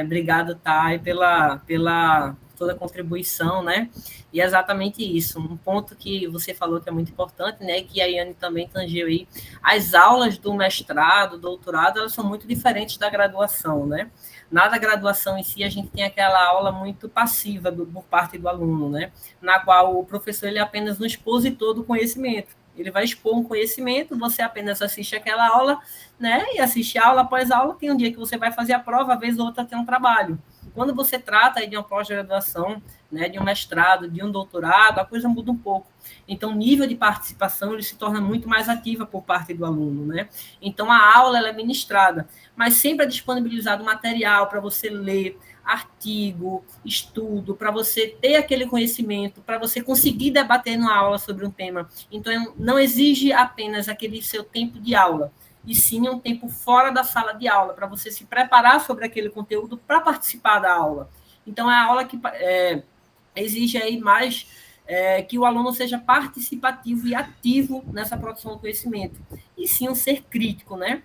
Obrigado, Thay, pela toda a contribuição, né? E é exatamente isso. Um ponto que você falou que é muito importante, né? Que a Yane também tangiu aí. As aulas do mestrado, doutorado, elas são muito diferentes da graduação, né? Na da graduação em si, a gente tem aquela aula muito passiva por parte do aluno, né? Na qual o professor ele é apenas um expositor do conhecimento. Ele vai expor um conhecimento, você apenas assiste aquela aula, né? E assiste aula após aula. Tem um dia que você vai fazer a prova, a vez ou outra tem um trabalho. Quando você trata aí de uma pós-graduação, né, de um mestrado, de um doutorado, a coisa muda um pouco. Então, o nível de participação ele se torna muito mais ativa por parte do aluno, né? Então, a aula ela é ministrada, mas sempre é disponibilizado material para você ler, artigo, estudo, para você ter aquele conhecimento, para você conseguir debater numa aula sobre um tema. Então, não exige apenas aquele seu tempo de aula, e sim um tempo fora da sala de aula, para você se preparar sobre aquele conteúdo para participar da aula. Então, é a aula que exige aí mais que o aluno seja participativo e ativo nessa produção do conhecimento, e sim um ser crítico, né?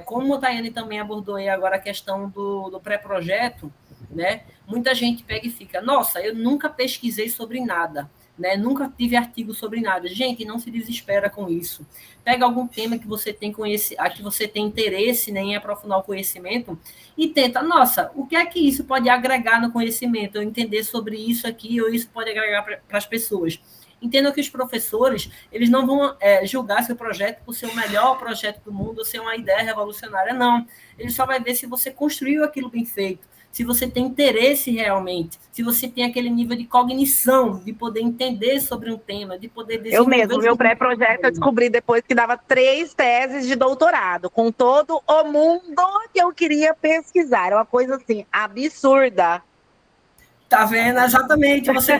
Como a Tayane também abordou aí agora a questão do pré-projeto, né? Muita gente pega e fica, nossa, eu nunca pesquisei sobre nada, né? Nunca tive artigo sobre nada. Gente, não se desespera com isso. Pega algum tema que você tem que você tem interesse, né, em aprofundar o conhecimento e tenta, nossa, o que é que isso pode agregar no conhecimento? Eu entender sobre isso aqui, ou isso pode agregar para as pessoas. Entendam que os professores, eles não vão julgar seu projeto por ser o melhor projeto do mundo, ou ser uma ideia revolucionária, não. Ele só vai ver se você construiu aquilo bem feito, se você tem interesse realmente, se você tem aquele nível de cognição, de poder entender sobre um tema, de poder desenvolver... Eu mesmo, meu pré-projeto eu descobri depois que dava 3 teses de doutorado, com todo o mundo que eu queria pesquisar. Era uma coisa, assim, absurda. Tá vendo? Exatamente. Você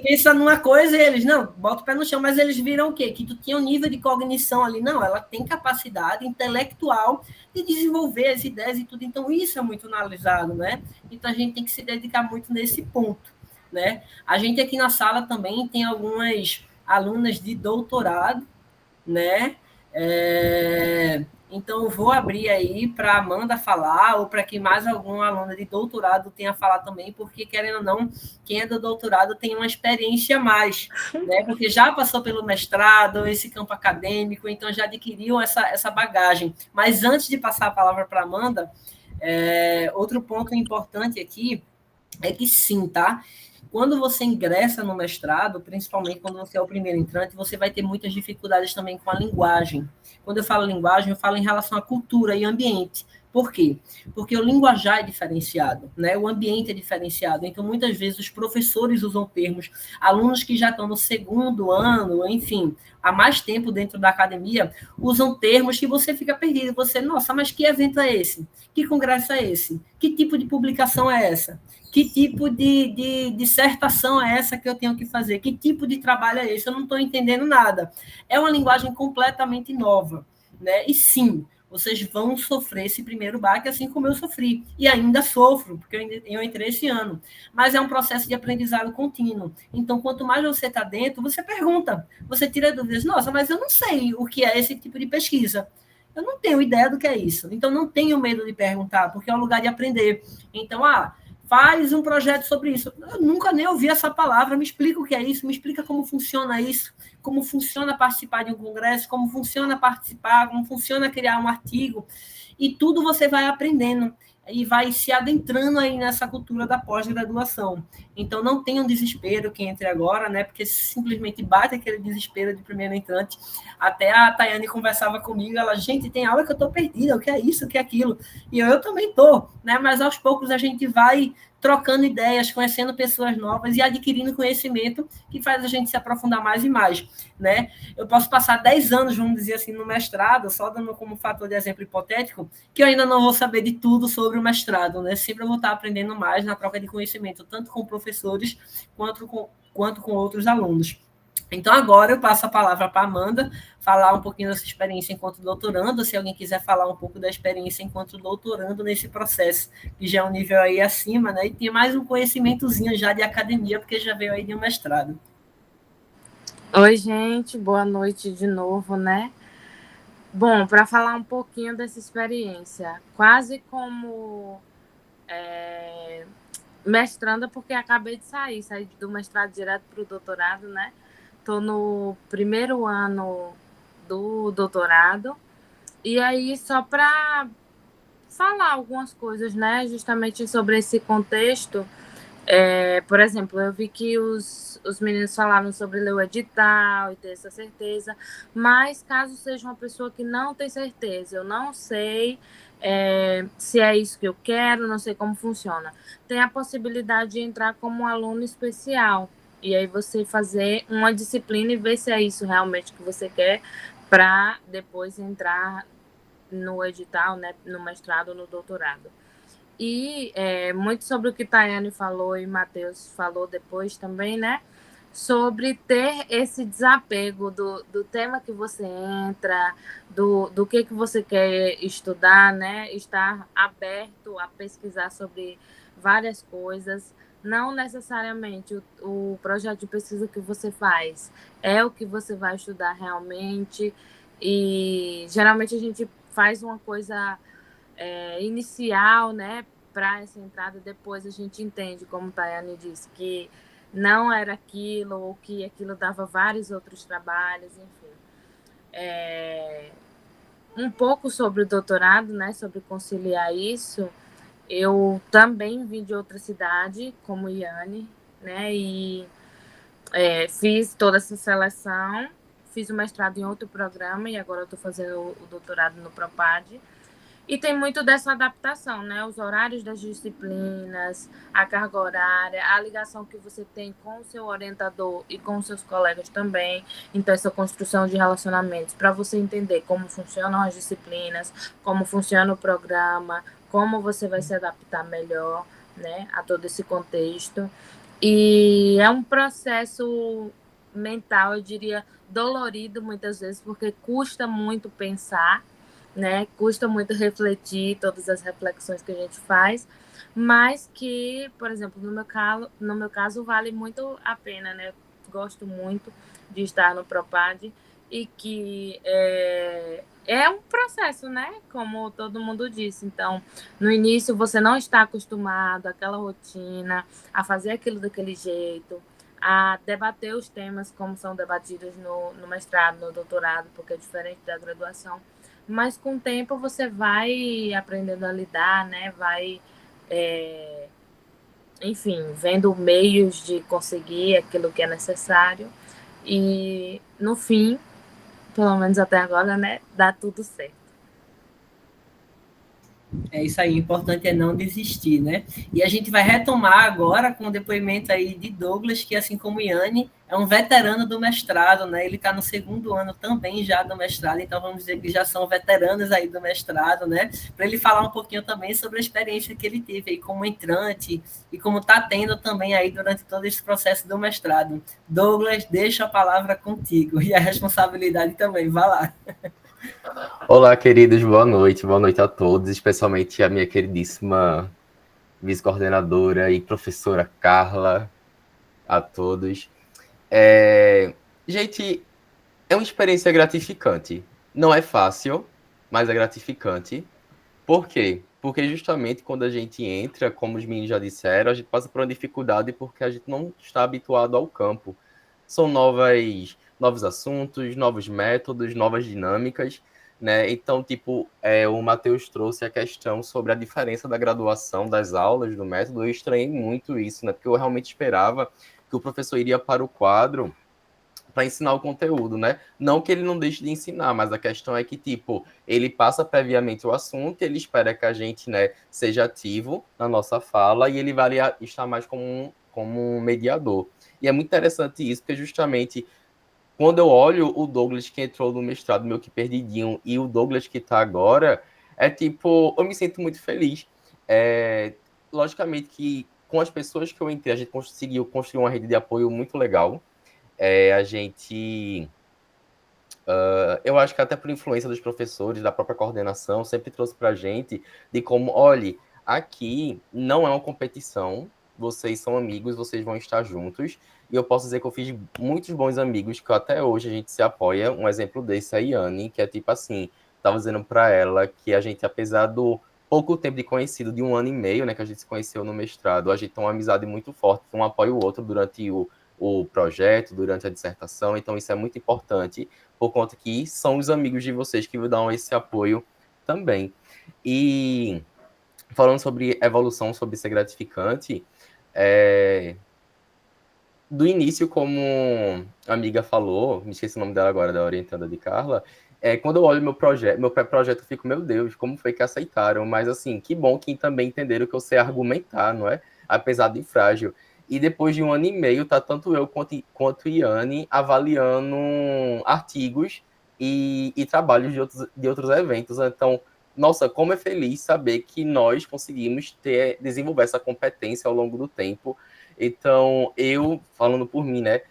pensa numa coisa e eles, não, bota o pé no chão, mas eles viram o quê? Que tu tinha um nível de cognição ali. Não, ela tem capacidade intelectual de desenvolver as ideias e tudo. Então, isso é muito analisado, né? Então, a gente tem que se dedicar muito nesse ponto, né? A gente aqui na sala também tem algumas alunas de doutorado, né? Então, eu vou abrir aí para a Amanda falar, ou para que mais algum aluno de doutorado tenha falar também, porque, querendo ou não, quem é do doutorado tem uma experiência a mais, né? Porque já passou pelo mestrado, esse campo acadêmico, então já adquiriu essa bagagem. Mas antes de passar a palavra para a Amanda, outro ponto importante aqui é que sim, tá? Quando você ingressa no mestrado, principalmente quando você é o primeiro entrante, você vai ter muitas dificuldades também com a linguagem. Quando eu falo linguagem, eu falo em relação à cultura e ambiente. Por quê? Porque o linguajar é diferenciado, né? O ambiente é diferenciado. Então, muitas vezes, os professores usam termos, alunos que já estão no segundo ano, enfim, há mais tempo dentro da academia, usam termos que você fica perdido. Você, nossa, mas que evento é esse? Que congresso é esse? Que tipo de publicação é essa? Que tipo de dissertação é essa que eu tenho que fazer? Que tipo de trabalho é esse? Eu não estou entendendo nada. É uma linguagem completamente nova, né? E sim, vocês vão sofrer esse primeiro baque, assim como eu sofri. E ainda sofro, porque eu entrei esse ano. Mas é um processo de aprendizado contínuo. Então, quanto mais você está dentro, você pergunta, você tira dúvidas. Nossa, mas eu não sei o que é esse tipo de pesquisa. Eu não tenho ideia do que é isso. Então, não tenho medo de perguntar, porque é um lugar de aprender. Então, faz um projeto sobre isso. Eu nunca nem ouvi essa palavra, me explica o que é isso, me explica como funciona isso, como funciona participar de um congresso, como funciona participar, como funciona criar um artigo, e tudo você vai aprendendo e vai se adentrando aí nessa cultura da pós-graduação. Então, não tenha um desespero quem entre agora, né? Porque simplesmente bate aquele desespero de primeiro entrante. Até a Tayane conversava comigo, ela, gente, tem aula que eu estou perdida, o que é isso, o que é aquilo? E eu também estou, né? Mas aos poucos a gente vai trocando ideias, conhecendo pessoas novas e adquirindo conhecimento que faz a gente se aprofundar mais e mais, né? Eu posso passar 10 anos, vamos dizer assim, no mestrado, só dando como fator de exemplo hipotético, que eu ainda não vou saber de tudo sobre o mestrado, né? Sempre eu vou estar aprendendo mais na troca de conhecimento, tanto com professores quanto com outros alunos. Então, agora eu passo a palavra para a Amanda, falar um pouquinho dessa experiência enquanto doutorando, se alguém quiser falar um pouco da experiência enquanto doutorando nesse processo, que já é um nível aí acima, né? E tem mais um conhecimentozinho já de academia, porque já veio aí de um mestrado. Oi, gente, boa noite de novo, né? Bom, para falar um pouquinho dessa experiência, quase como mestranda, porque acabei de sair do mestrado direto para o doutorado, né? Estou no primeiro ano do doutorado, e aí só para falar algumas coisas, né? Justamente sobre esse contexto. Por exemplo, eu vi que os meninos falaram sobre ler o edital e ter essa certeza, mas caso seja uma pessoa que não tem certeza, eu não sei se é isso que eu quero, não sei como funciona. Tem a possibilidade de entrar como um aluno especial, e aí você fazer uma disciplina e ver se é isso realmente que você quer, para depois entrar no edital, né, no mestrado ou no doutorado. E muito sobre o que Tayane falou e Matheus falou depois também, né? Sobre ter esse desapego do tema que você entra, do que você quer estudar, né? Estar aberto a pesquisar sobre várias coisas. Não necessariamente o projeto de pesquisa que você faz é o que você vai estudar realmente. E geralmente a gente faz uma coisa inicial, né, para essa entrada, depois a gente entende, como Tayane disse, que não era aquilo, ou que aquilo dava vários outros trabalhos, enfim. Um pouco sobre o doutorado, né, sobre conciliar isso, eu também vim de outra cidade, como Iane, né, e fiz toda essa seleção, fiz o mestrado em outro programa, e agora eu estou fazendo o doutorado no Propad. E tem muito dessa adaptação, né? Os horários das disciplinas, a carga horária, a ligação que você tem com o seu orientador e com os seus colegas também. Então, essa construção de relacionamentos, para você entender como funcionam as disciplinas, como funciona o programa, como você vai se adaptar melhor, né, a todo esse contexto. E é um processo mental, eu diria, dolorido muitas vezes, porque custa muito pensar, né? Custa muito refletir todas as reflexões que a gente faz, mas que, por exemplo, no meu caso vale muito a pena, né? Gosto muito de estar no Propad e que é um processo, né? Como todo mundo disse. Então, no início você não está acostumado àquela rotina, a fazer aquilo daquele jeito, a debater os temas como são debatidos no mestrado, no doutorado, porque é diferente da graduação. Mas com o tempo você vai aprendendo a lidar, né? Vai, enfim, vendo meios de conseguir aquilo que é necessário. E no fim, pelo menos até agora, né? Dá tudo certo. É isso aí, o importante é não desistir, né? E a gente vai retomar agora com o depoimento aí de Douglas, que assim como Iane, é um veterano do mestrado, né? Ele está no segundo ano também já do mestrado, então vamos dizer que já são veteranos aí do mestrado, né? Para ele falar um pouquinho também sobre a experiência que ele teve aí como entrante e como está tendo também aí durante todo esse processo do mestrado. Douglas, deixa a palavra contigo e a responsabilidade também, vá lá. Olá, queridos, boa noite a todos, especialmente a minha queridíssima vice-coordenadora e professora Carla, a todos. Gente, é uma experiência gratificante. Não é fácil, mas é gratificante. Por quê? Porque justamente quando a gente entra, como os meninos já disseram, a gente passa por uma dificuldade porque a gente não está habituado ao campo. São novos assuntos, novos métodos, novas dinâmicas, né? Então, tipo, o Matheus trouxe a questão sobre a diferença da graduação, das aulas, do método. Eu estranhei muito isso, né? Porque eu realmente esperava que o professor iria para o quadro para ensinar o conteúdo, né? Não que ele não deixe de ensinar, mas a questão é que, tipo, ele passa previamente o assunto, ele espera que a gente, né, seja ativo na nossa fala e ele vai estar mais como um mediador. E é muito interessante isso, porque justamente quando eu olho o Douglas que entrou no mestrado meio que perdidinho e o Douglas que está agora, é tipo, eu me sinto muito feliz. Logicamente que com as pessoas que eu entrei, a gente conseguiu construir uma rede de apoio muito legal. a gente... eu acho que até por influência dos professores, da própria coordenação, sempre trouxe para a gente de como, olhe, aqui não é uma competição, vocês são amigos, vocês vão estar juntos, e eu posso dizer que eu fiz muitos bons amigos que até hoje a gente se apoia. Um exemplo desse é a Yane, que é tipo assim, estava dizendo para ela que a gente, apesar do pouco tempo de conhecido, de 1 ano e meio, né, que a gente se conheceu no mestrado, a gente tem uma amizade muito forte, um apoia o outro durante o projeto, durante a dissertação, então isso é muito importante, por conta que são os amigos de vocês que dão esse apoio também. E falando sobre evolução, sobre ser gratificante, do início, como a amiga falou, me esqueci o nome dela agora, da orientanda de Carla, quando eu olho meu pré-projeto, eu fico, meu Deus, como foi que aceitaram? Mas, assim, que bom que também entenderam que eu sei argumentar, não é? Apesar de frágil. E depois de 1 ano e meio, tá tanto eu quanto Iane avaliando artigos e trabalhos de outros eventos. Então, nossa, como é feliz saber que nós conseguimos desenvolver essa competência ao longo do tempo. Então, eu, falando por mim, né,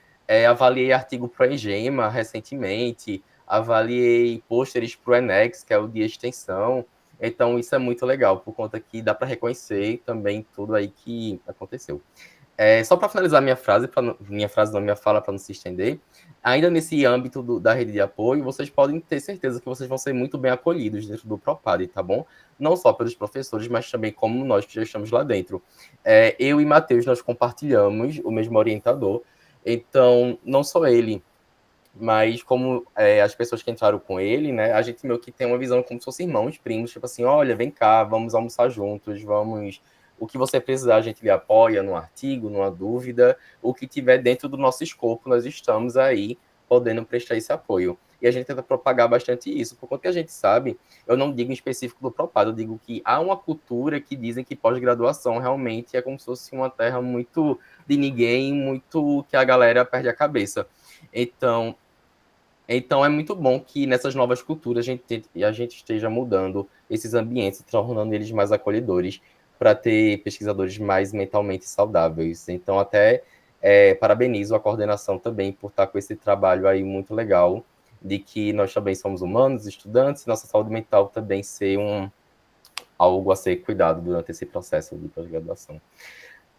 avaliei artigo para o EGEMA recentemente, avaliei pôsteres para o ENEX, que é o de extensão. Então, isso é muito legal, por conta que dá para reconhecer também tudo aí que aconteceu. Só para finalizar minha fala, para não se estender, ainda nesse âmbito da rede de apoio, vocês podem ter certeza que vocês vão ser muito bem acolhidos dentro do Propad, tá bom? Não só pelos professores, mas também como nós que já estamos lá dentro. Eu e Matheus, nós compartilhamos o mesmo orientador, então, não só ele, mas como as pessoas que entraram com ele, né, a gente meio que tem uma visão como se fossem irmãos, primos, tipo assim, olha, vem cá, vamos almoçar juntos, vamos... O que você precisar, a gente lhe apoia num artigo, numa dúvida, o que tiver dentro do nosso escopo, nós estamos aí podendo prestar esse apoio. E a gente tenta propagar bastante isso, por conta que a gente sabe, eu não digo em específico do Propad, eu digo que há uma cultura que dizem que pós-graduação realmente é como se fosse uma terra muito de ninguém, muito que a galera perde a cabeça. Então é muito bom que nessas novas culturas a gente esteja mudando esses ambientes, tornando eles mais acolhedores, para ter pesquisadores mais mentalmente saudáveis. Então, até parabenizo a coordenação também por estar com esse trabalho aí muito legal, de que nós também somos humanos, estudantes, e nossa saúde mental também ser algo a ser cuidado durante esse processo de pós-graduação.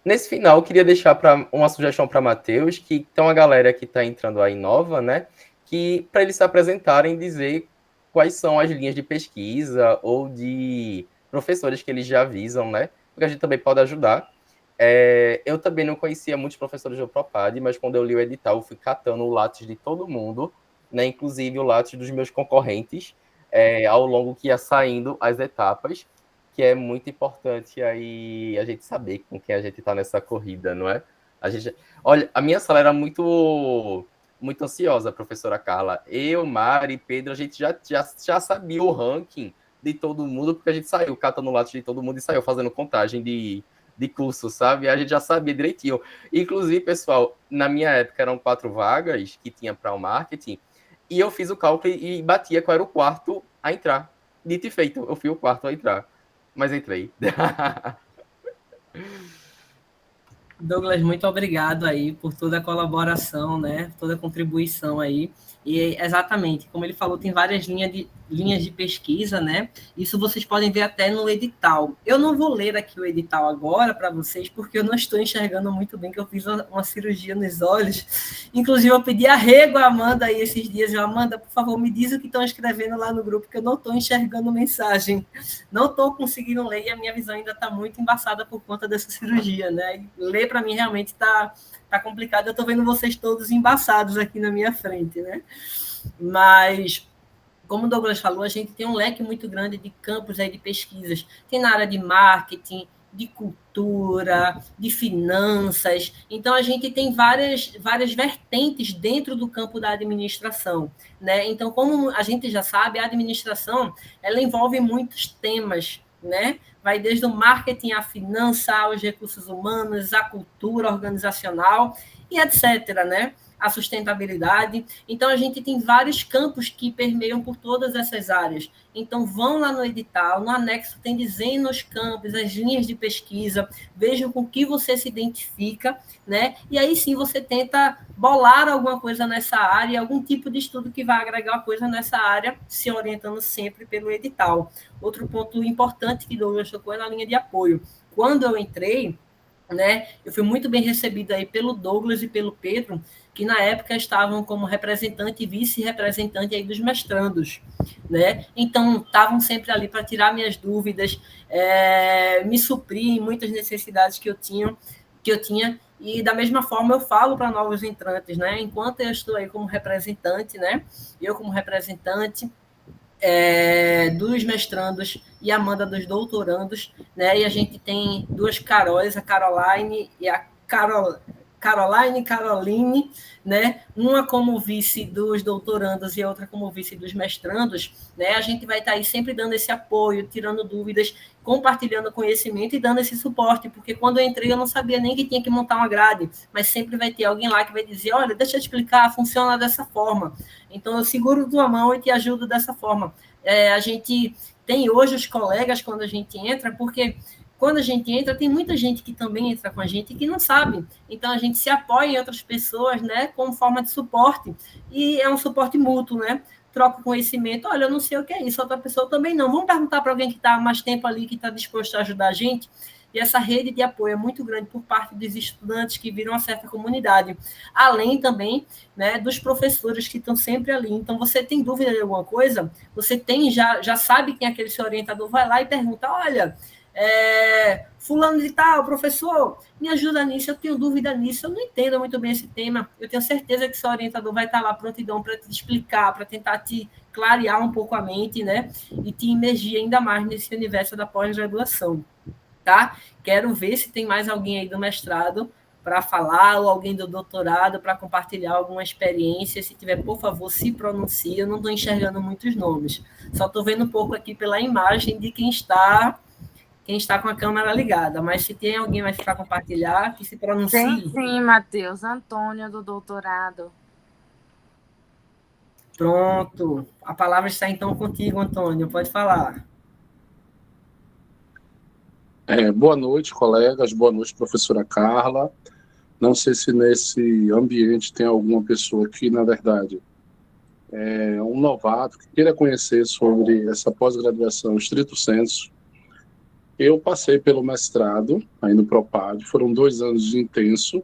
Nesse final, eu queria deixar uma sugestão para Matheus, que tem uma galera que está entrando aí nova, né? Que para eles se apresentarem, dizer quais são as linhas de pesquisa ou de professores que eles já avisam, né? Porque a gente também pode ajudar. Eu também não conhecia muitos professores do Propad, mas quando eu li o edital, eu fui catando o látis de todo mundo, né? Inclusive o látis dos meus concorrentes, ao longo que ia saindo as etapas, que é muito importante aí a gente saber com quem a gente está nessa corrida, não é? Olha, a minha sala era muito ansiosa, professora Carla. Eu, Mari, Pedro, a gente já sabia o ranking de todo mundo, porque a gente saiu catando o látis de todo mundo e saiu fazendo contagem de curso, sabe? A gente já sabia direitinho. Inclusive, pessoal, na minha época eram 4 vagas que tinha para o marketing, e eu fiz o cálculo e batia qual era o quarto a entrar. Dito e feito, eu fui o quarto a entrar. Mas entrei. Douglas, muito obrigado aí por toda a colaboração, né? Toda a contribuição aí. E exatamente, como ele falou, tem várias linhas de pesquisa, né? Isso vocês podem ver até no edital. Eu não vou ler aqui o edital agora para vocês, porque eu não estou enxergando muito bem, que eu fiz uma cirurgia nos olhos. Inclusive, eu pedi arrego à Amanda aí esses dias. Amanda, por favor, me diz o que estão escrevendo lá no grupo, que eu não estou enxergando mensagem. Não estou conseguindo ler e a minha visão ainda está muito embaçada por conta dessa cirurgia, né? Ler para mim realmente está complicado. Eu estou vendo vocês todos embaçados aqui na minha frente, né? Mas, como o Douglas falou, a gente tem um leque muito grande de campos aí de pesquisas. Tem na área de marketing, de cultura, de finanças. Então, a gente tem várias vertentes dentro do campo da administração, né? Então, como a gente já sabe, a administração ela envolve muitos temas, né? Vai desde o marketing, a finança, aos recursos humanos, a cultura organizacional. e etc., né? A sustentabilidade. Então, a gente tem vários campos que permeiam por todas essas áreas. Então, vão lá no edital, no anexo tem dizendo os campos, as linhas de pesquisa, vejam com que você se identifica, né? E aí sim você tenta bolar alguma coisa nessa área, algum tipo de estudo que vai agregar coisa nessa área, se orientando sempre pelo edital. Outro ponto importante que Douglas tocou é na linha de apoio. Quando eu entrei, né, eu fui muito bem recebida aí pelo Douglas e pelo Pedro, que na época estavam como representante e vice-representante aí dos mestrandos, né? Então, estavam sempre ali para tirar minhas dúvidas, me suprir em muitas necessidades que eu tinha, e da mesma forma eu falo para novos entrantes, né? Enquanto eu estou aí como representante, né? Eu como representante dos mestrandos e a Amanda dos doutorandos, né? E a gente tem duas Carols, a Caroline e a Caroline, né? Uma como vice dos doutorandos e a outra como vice dos mestrandos, né? A gente vai estar aí sempre dando esse apoio, tirando dúvidas, compartilhando conhecimento e dando esse suporte, porque quando eu entrei eu não sabia nem que tinha que montar uma grade, mas sempre vai ter alguém lá que vai dizer, olha, deixa eu te explicar, funciona dessa forma. Então eu seguro tua mão e te ajudo dessa forma. A gente tem hoje os colegas quando a gente entra, porque quando a gente entra, tem muita gente que também entra com a gente e que não sabe. Então, a gente se apoia em outras pessoas, né, como forma de suporte. E é um suporte mútuo, né? Troca conhecimento. Olha, eu não sei o que é isso, outra pessoa também não. Vamos perguntar para alguém que está há mais tempo ali, que está disposto a ajudar a gente. E essa rede de apoio é muito grande por parte dos estudantes que viram uma certa comunidade. Além também, né, dos professores que estão sempre ali. Então, você tem dúvida de alguma coisa, você já sabe quem é aquele seu orientador, vai lá e pergunta, olha... fulano de tal, professor, me ajuda nisso, eu tenho dúvida nisso, eu não entendo muito bem esse tema, eu tenho certeza que seu orientador vai estar lá prontidão para te explicar, para tentar te clarear um pouco a mente, né, e te imergir ainda mais nesse universo da pós-graduação, tá? Quero ver se tem mais alguém aí do mestrado para falar, ou alguém do doutorado para compartilhar alguma experiência, se tiver, por favor, se pronuncie, eu não estou enxergando muitos nomes, só estou vendo um pouco aqui pela imagem de quem está com a câmera ligada, mas se tem alguém mais para compartilhar, que se pronuncie. Tem sim, Matheus, Antônio do doutorado. Pronto, a palavra está então contigo, Antônio, pode falar. Boa noite, colegas, boa noite, professora Carla. Não sei se nesse ambiente tem alguma pessoa que, na verdade, é um novato que queira conhecer sobre essa pós-graduação estrito sensu. Eu passei pelo mestrado, aí no Propad, foram 2 anos de intenso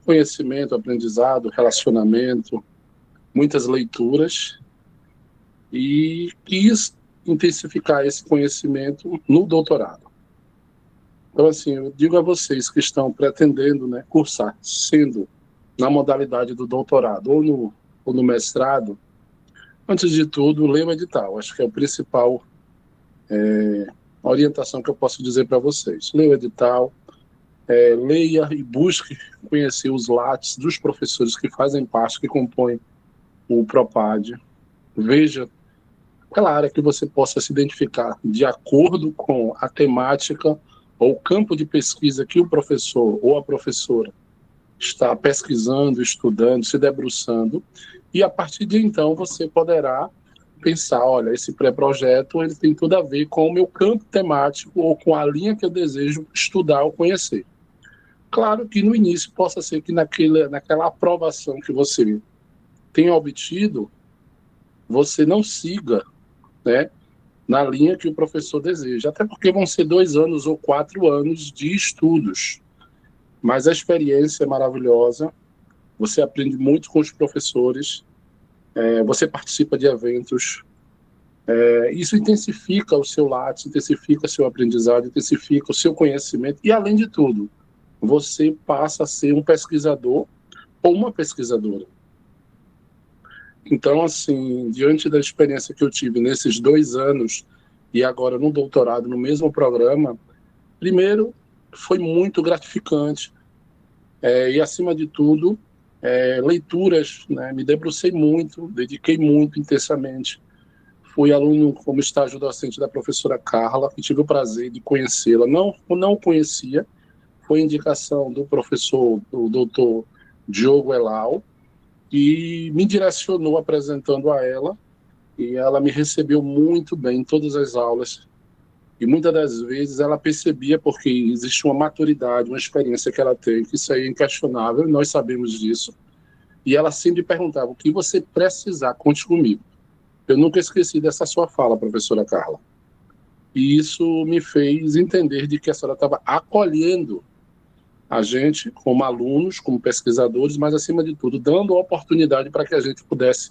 conhecimento, aprendizado, relacionamento, muitas leituras, e quis intensificar esse conhecimento no doutorado. Então, assim, eu digo a vocês que estão pretendendo, né, cursar, sendo na modalidade do doutorado ou no mestrado, antes de tudo, leia o edital. Acho que é o principal orientação que eu posso dizer para vocês. Leia o edital, leia e busque conhecer os lattes dos professores que fazem parte, que compõem o Propad. Veja aquela área que você possa se identificar de acordo com a temática ou o campo de pesquisa que o professor ou a professora está pesquisando, estudando, se debruçando, e a partir de então você poderá pensar, olha, esse pré-projeto ele tem tudo a ver com o meu campo temático ou com a linha que eu desejo estudar ou conhecer. Claro que no início possa ser que naquela aprovação que você tenha obtido, você não siga, né, na linha que o professor deseja, até porque vão ser 2 anos ou 4 anos de estudos, mas a experiência é maravilhosa, você aprende muito com os professores, você participa de eventos, isso intensifica o seu latte, intensifica o seu aprendizado, intensifica o seu conhecimento e, além de tudo, você passa a ser um pesquisador ou uma pesquisadora. Então, assim, diante da experiência que eu tive nesses 2 anos e agora no doutorado, no mesmo programa, primeiro, foi muito gratificante e, acima de tudo, leituras, né, me debrucei muito, dediquei muito intensamente. Fui aluno como estágio docente da professora Carla, e tive o prazer de conhecê-la. Não conhecia, foi indicação do professor, do doutor Diogo Elal, e me direcionou apresentando a ela, e ela me recebeu muito bem em todas as aulas. E muitas das vezes ela percebia, porque existe uma maturidade, uma experiência que ela tem, que isso aí é inquestionável, nós sabemos disso. E ela sempre perguntava: o que você precisar, conte comigo. Eu nunca esqueci dessa sua fala, professora Carla. E isso me fez entender de que a senhora estava acolhendo a gente como alunos, como pesquisadores, mas, acima de tudo, dando a oportunidade para que a gente pudesse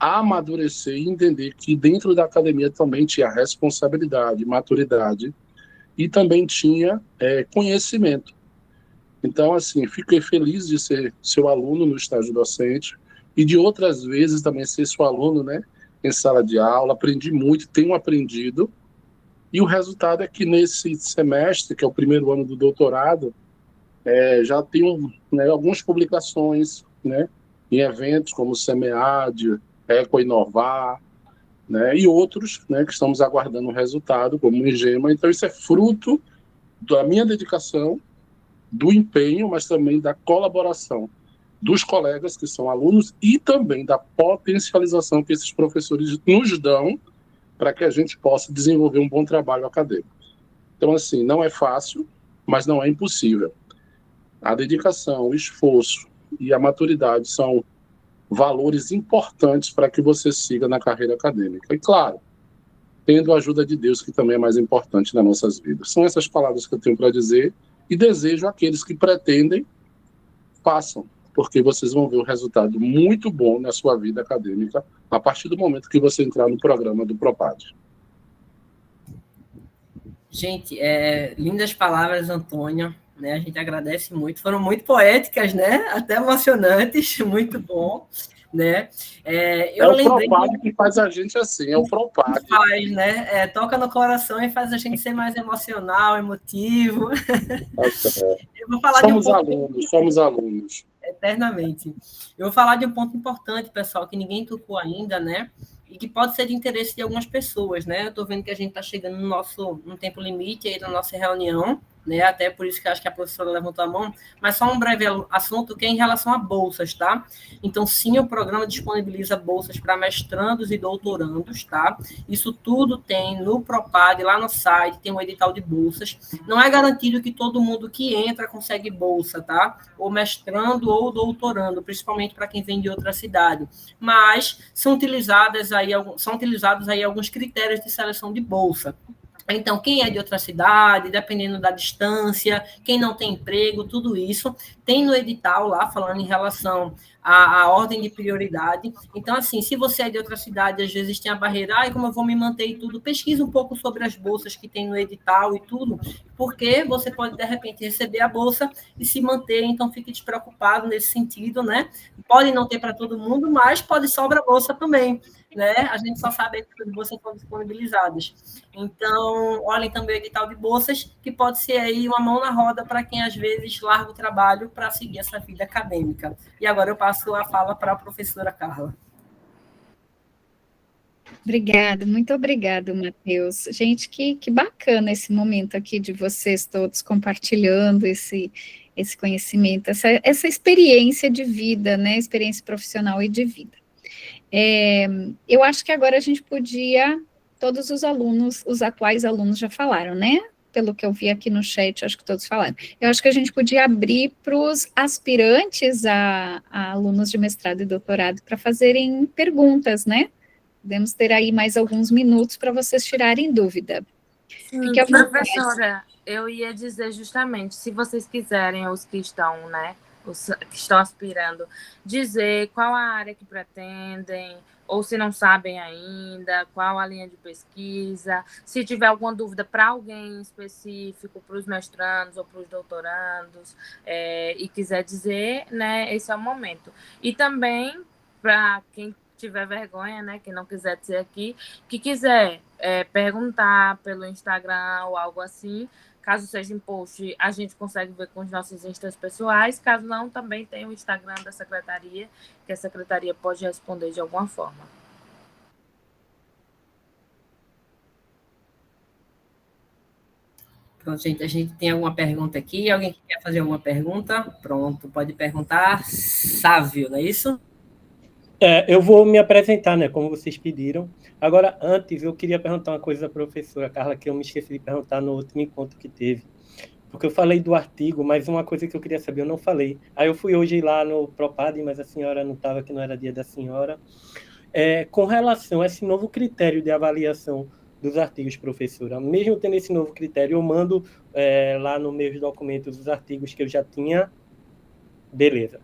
amadurecer e entender que dentro da academia também tinha responsabilidade, maturidade e também tinha conhecimento. Então, assim, fiquei feliz de ser seu aluno no estágio docente e de outras vezes também ser seu aluno, né, em sala de aula. Aprendi muito, tenho aprendido, e o resultado é que nesse semestre, que é o primeiro ano do doutorado, já tenho, né, algumas publicações, né, em eventos como o SEMEAD, Ecoinovar, né, e outros, né, que estamos aguardando o resultado, como o IGEMA. Então, isso é fruto da minha dedicação, do empenho, mas também da colaboração dos colegas que são alunos e também da potencialização que esses professores nos dão para que a gente possa desenvolver um bom trabalho acadêmico. Então, assim, não é fácil, mas não é impossível. A dedicação, o esforço e a maturidade são valores importantes para que você siga na carreira acadêmica. E, claro, tendo a ajuda de Deus, que também é mais importante nas nossas vidas. São essas palavras que eu tenho para dizer e desejo àqueles que pretendem, façam, porque vocês vão ver um resultado muito bom na sua vida acadêmica a partir do momento que você entrar no programa do Propad. Gente, lindas palavras, Antônia, né? A gente agradece muito, foram muito poéticas, né? Até emocionantes, muito bom, né? Eu lembrei o Propad que faz a gente assim, é o Propad. Faz, né? Toca no coração e faz a gente ser mais emocional, emotivo. Eu vou falar somos alunos. Eternamente. Eu vou falar de um ponto importante, pessoal, que ninguém tocou ainda, né? E que pode ser de interesse de algumas pessoas, né? Eu estou vendo que a gente está chegando no tempo limite aí da nossa reunião, né? Até por isso que acho que a professora levantou a mão, mas só um breve assunto que é em relação a bolsas, tá? Então, sim, o programa disponibiliza bolsas para mestrandos e doutorandos, tá? Isso tudo tem no Propad, lá no site, tem um edital de bolsas. Não é garantido que todo mundo que entra consegue bolsa, tá? Ou mestrando ou doutorando, principalmente para quem vem de outra cidade. Mas são utilizados aí alguns critérios de seleção de bolsa. Então, quem é de outra cidade, dependendo da distância, quem não tem emprego, tudo isso, tem no edital lá, falando em relação à ordem de prioridade. Então, assim, se você é de outra cidade, às vezes tem a barreira, como eu vou me manter e tudo, pesquisa um pouco sobre as bolsas que tem no edital e tudo, porque você pode, de repente, receber a bolsa e se manter, então fique despreocupado nesse sentido, né? Pode não ter para todo mundo, mas pode sobrar bolsa também, né? A gente só sabe que as bolsas estão disponibilizadas. Então, olhem também o edital de bolsas, que pode ser aí uma mão na roda para quem, às vezes, larga o trabalho para seguir essa vida acadêmica. E agora eu passo a fala para a professora Carla. Obrigada, muito obrigada, Matheus. Gente, que bacana esse momento aqui de vocês todos compartilhando esse conhecimento, essa experiência de vida, né? Experiência profissional e de vida. Eu acho que agora a gente podia, todos os alunos, os atuais alunos já falaram, né? Pelo que eu vi aqui no chat, acho que todos falaram. Eu acho que a gente podia abrir para os aspirantes a alunos de mestrado e doutorado para fazerem perguntas, né? Podemos ter aí mais alguns minutos para vocês tirarem dúvida. Sim, professora, eu ia dizer justamente, se vocês quiserem, os que estão, né, os que estão aspirando, dizer qual a área que pretendem, ou se não sabem ainda, qual a linha de pesquisa, se tiver alguma dúvida para alguém específico, para os mestrandos ou para os doutorandos, e quiser dizer, né, esse é o momento. E também, para quem tiver vergonha, né, que não quiser dizer aqui, que quiser perguntar pelo Instagram ou algo assim, caso seja em post, a gente consegue ver com os nossos instas pessoais, caso não, também tem o Instagram da secretaria, que a secretaria pode responder de alguma forma. Pronto, gente, a gente tem alguma pergunta aqui? Alguém que quer fazer alguma pergunta? Pronto, pode perguntar. Sávio, não é isso? Eu vou me apresentar, né, como vocês pediram. Agora, antes, eu queria perguntar uma coisa à professora Carla, que eu me esqueci de perguntar no último encontro que teve. Porque eu falei do artigo, mas uma coisa que eu queria saber, eu não falei. Aí eu fui hoje lá no Propad, mas a senhora não estava, que não era dia da senhora. Com relação a esse novo critério de avaliação dos artigos, professora, mesmo tendo esse novo critério, eu mando lá nos meus documentos os artigos que eu já tinha, beleza.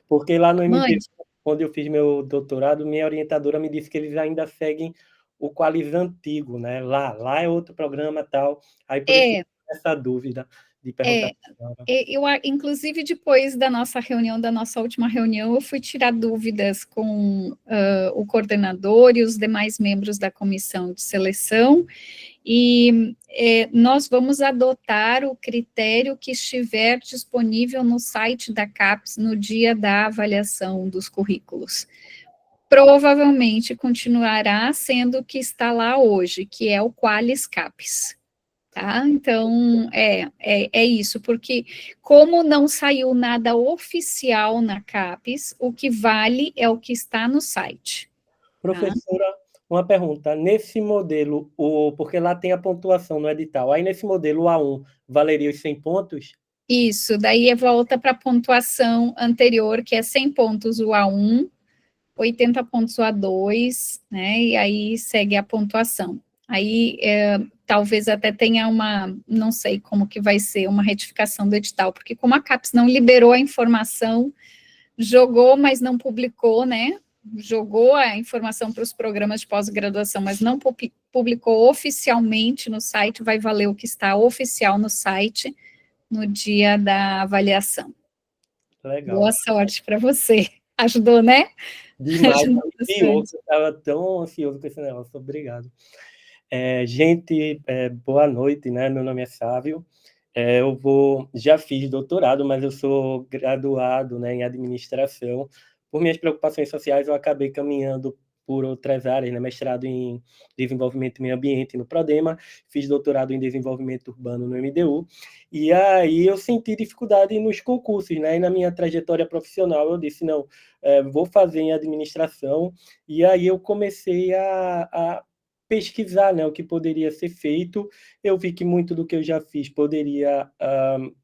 Porque lá no MD, onde eu fiz meu doutorado, minha orientadora me disse que eles ainda seguem o Qualis antigo, né? Lá é outro programa tal. Aí por isso essa dúvida de perguntar para a senhora. Inclusive, depois da nossa reunião, da nossa última reunião, eu fui tirar dúvidas com o coordenador e os demais membros da comissão de seleção, e nós vamos adotar o critério que estiver disponível no site da CAPES no dia da avaliação dos currículos. Provavelmente continuará sendo o que está lá hoje, que é o Qualis CAPES. Tá? Então, é isso, porque como não saiu nada oficial na CAPES, o que vale é o que está no site. Professora, uma pergunta. Nesse modelo, porque lá tem a pontuação no edital, aí nesse modelo o A1 valeria os 100 pontos? Isso, daí volta para a pontuação anterior, que é 100 pontos o A1, 80 pontos o A2, né, e aí segue a pontuação. Aí, talvez até tenha não sei como que vai ser, uma retificação do edital, porque como a CAPES não liberou a informação, jogou, mas não publicou, né, jogou a informação para os programas de pós-graduação, mas não publicou oficialmente no site, vai valer o que está oficial no site no dia da avaliação. Legal. Boa sorte para você. Ajudou, né? Demais. Eu estava tão ansioso com esse negócio. Obrigado. Gente, boa noite, né? Meu nome é Sávio. Já fiz doutorado, mas eu sou graduado, né, em administração. Por minhas preocupações sociais, eu acabei caminhando por outras áreas, né? Mestrado em desenvolvimento e meio ambiente no Prodema, fiz doutorado em desenvolvimento urbano no MDU, e aí eu senti dificuldade nos concursos, né? E na minha trajetória profissional eu disse, não, vou fazer em administração, e aí eu comecei a pesquisar, né, o que poderia ser feito. Eu vi que muito do que eu já fiz poderia